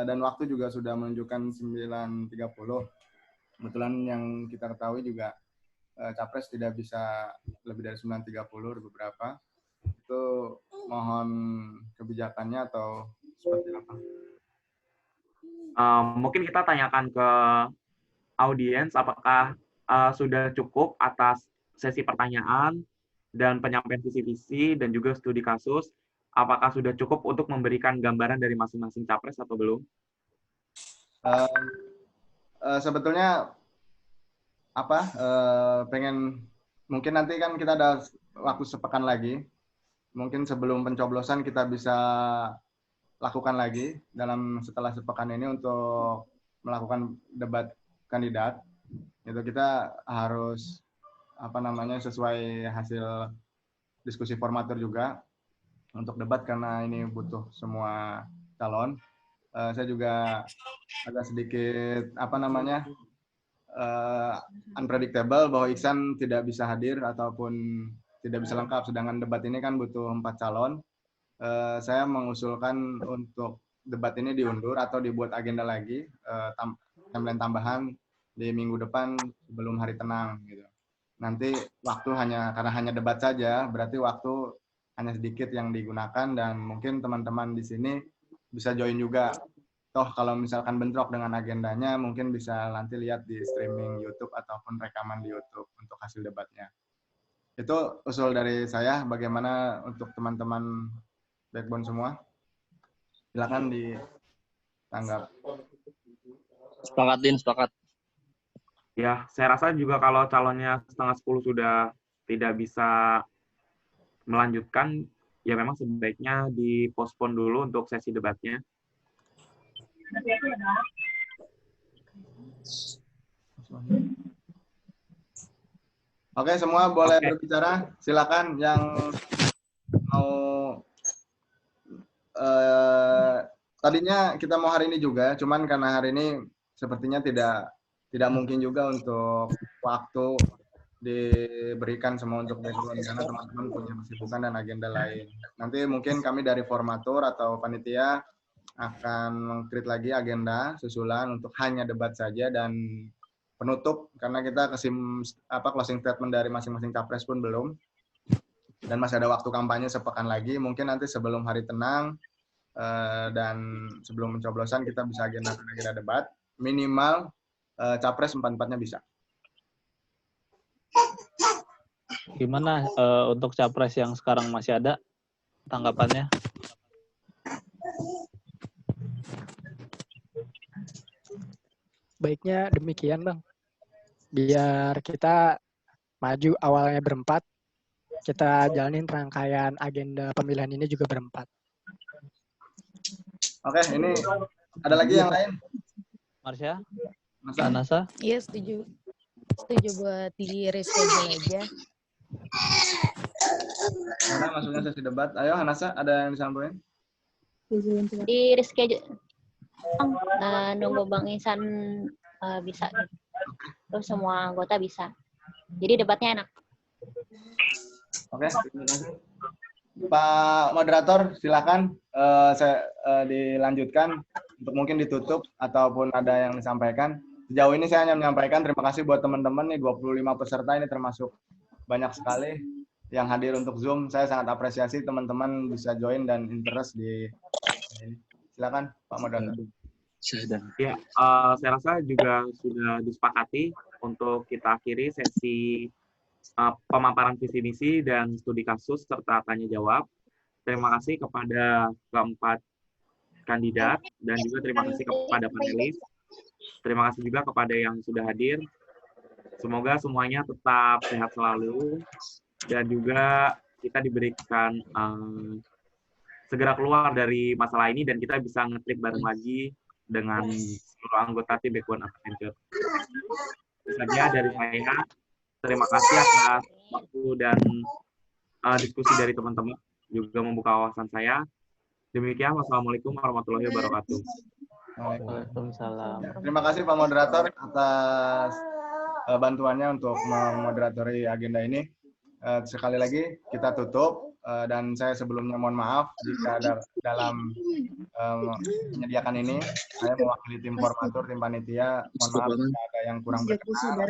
Dan waktu juga sudah menunjukkan 9.30. Kebetulan yang kita ketahui juga Capres tidak bisa lebih dari 9.30 beberapa. Itu mohon kebijakannya atau seperti apa?
Mungkin kita tanyakan ke audiens apakah sudah cukup atas sesi pertanyaan dan penyampaian visi-visi dan juga studi kasus. Apakah sudah cukup untuk memberikan gambaran dari masing-masing capres atau belum?
Sebetulnya pengen mungkin nanti kan kita ada waktu sepekan lagi. Mungkin sebelum pencoblosan kita bisa lakukan lagi setelah sepekan ini untuk melakukan debat kandidat. Itu kita harus sesuai hasil diskusi formatur juga untuk debat karena ini butuh semua calon. Saya juga agak sedikit unpredictable bahwa Iksan tidak bisa hadir ataupun tidak bisa lengkap, sedangkan debat ini kan butuh 4 calon. Saya mengusulkan untuk debat ini diundur atau dibuat agenda lagi, timeline tambahan di minggu depan sebelum hari tenang gitu. Nanti waktu karena hanya debat saja, berarti waktu hanya sedikit yang digunakan dan mungkin teman-teman di sini bisa join juga. Toh kalau misalkan bentrok dengan agendanya, mungkin bisa nanti lihat di streaming YouTube ataupun rekaman di YouTube untuk hasil debatnya. Itu usul dari saya. Bagaimana untuk teman-teman Backbone semua? Silakan ditanggap.
Sepakat, Din, sepakat.
Ya, saya rasa juga kalau calonnya 9:30 sudah tidak bisa melanjutkan, ya memang sebaiknya dipospon dulu untuk sesi debatnya.
Oke, semua boleh berbicara. Silakan yang mau. Tadinya kita mau hari ini juga, cuman karena hari ini sepertinya tidak mungkin juga untuk waktu diberikan semua untuk background karena teman-teman punya kesibukan dan agenda lain. Nanti mungkin kami dari formatur atau panitia akan meng-create lagi agenda susulan untuk hanya debat saja dan penutup karena kita closing statement dari masing-masing capres pun belum. Dan masih ada waktu kampanye sepekan lagi. Mungkin nanti sebelum hari tenang dan sebelum pencoblosan kita bisa agenda debat. Minimal capres 4-4-nya bisa.
Gimana untuk capres yang sekarang masih ada tanggapannya?
Baiknya demikian, Bang. Biar kita maju awalnya berempat, kita jalanin rangkaian agenda pemilihan ini juga berempat.
Oke, ini ada lagi yang lain?
Marsha? Hanasa?
Iya, setuju. Setuju buat di reschedule aja.
Mana masuknya sesi debat? Ayo Hanasa, ada yang disampaikan?
Di reschedule. Nunggu Bang Ihsan bisa. Terus semua anggota bisa. Jadi debatnya enak.
Oke, terima kasih. Pak Moderator, silakan saya dilanjutkan untuk mungkin ditutup ataupun ada yang disampaikan. Sejauh ini saya hanya menyampaikan terima kasih buat teman-teman nih 25 peserta ini termasuk banyak sekali yang hadir untuk Zoom. Saya sangat apresiasi teman-teman bisa join dan interest di ini. Silakan Pak Moderator.
Ya, saya rasa juga sudah disepakati untuk kita akhiri sesi pemaparan visi misi dan studi kasus serta tanya jawab. Terima kasih kepada keempat kandidat dan juga terima kasih kepada panelis. Terima kasih juga kepada yang sudah hadir. Semoga semuanya tetap sehat selalu dan juga kita diberikan segera keluar dari masalah ini dan kita bisa nge-trip bareng lagi dengan seluruh anggota tim Backbone Adventure. Itu saja dari saya. Terima kasih atas waktu dan diskusi dari teman-teman, juga membuka wawasan saya. Demikian, wassalamualaikum warahmatullahi wabarakatuh.
Waalaikumsalam.
Terima kasih Pak Moderator atas bantuannya untuk memoderatori agenda ini. Sekali lagi kita tutup dan saya sebelumnya mohon maaf jika ada dalam menyediakan ini saya mewakili tim formatur, tim panitia, mohon maaf jika ada yang kurang berkenan,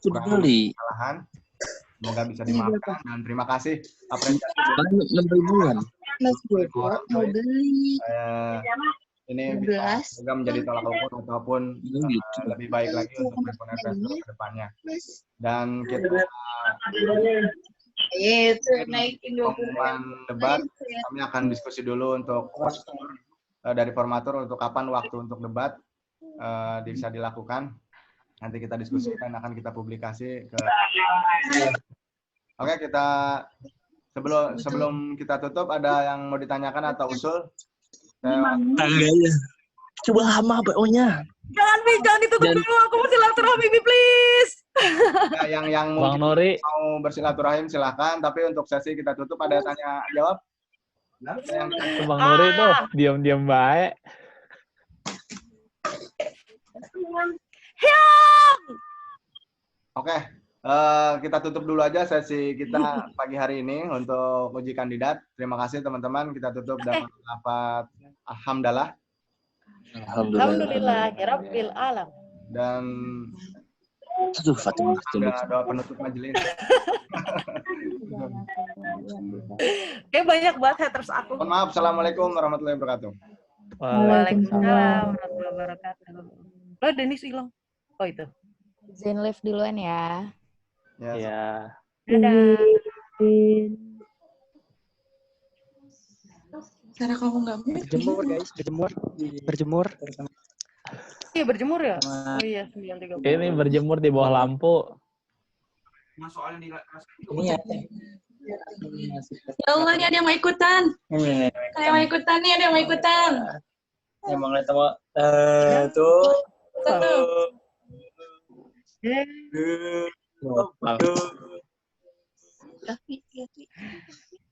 kurang kesalahan. Semoga bisa dimaafkan dan terima kasih apresiasi. ini bisa juga menjadi tolak ukur ataupun lebih baik lagi untuk handphone investor ke depannya. Dan kita pengumuman debat, kami akan diskusi dulu untuk dari formatur untuk kapan waktu untuk debat bisa dilakukan. Nanti kita diskusi dan akan kita publikasi ke. Oke, kita sebelum kita tutup ada yang mau ditanyakan atau usul?
Tangganya. Coba lama BO-nya.
Jangan ditutup dulu, aku mau silaturahmi, please.
Ya, yang mungkin mau bersilaturahim silahkan, tapi untuk sesi kita tutup ada tanya jawab.
Bang Nuri tuh diam-diam baik.
Oke, kita tutup dulu aja sesi kita pagi hari ini untuk uji kandidat. Terima kasih teman-teman. Kita tutup dengan lafaz alhamdulillah.
Alhamdulillah, rabbil alam.
Dan doa penutup majelis.
Banyak banget haters aku.
Mohon maaf. Assalamualaikum warahmatullahi wabarakatuh.
Waalaikumsalam warahmatullahi wabarakatuh. Lo Denis hilang. Oh itu.
Zain live duluan ya.
Ya.
Dadah.
Cara kamu nggak
berjemur guys, berjemur.
Iya berjemur ya? Oh iya 9.30.
Ini berjemur di bawah lampu.
Ya Allah, ini ada yang mau ikutan. Ada yang mau ikutan nih, ada yang mau ikutan.
Emang lihat sama tuh.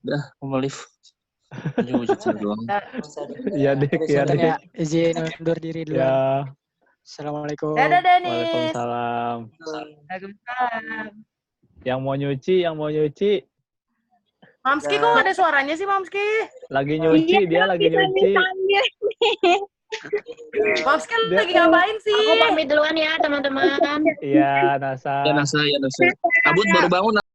Dah, mau live.
Iya Dik, ya Dik.
Izin undur diri dulu.
Ya.
Assalamualaikum.
Dadah Denis.
Waalaikumsalam.
Waalaikumsalam.
Yang mau nyuci.
Mamski kok nggak ada suaranya sih Mamski?
Lagi nyuci, dia lagi nyuci.
Mamski lagi ngapain sih?
Aku pamit duluan ya teman-teman.
Iya, Nasa.
Ya Nasa. Abut baru bangun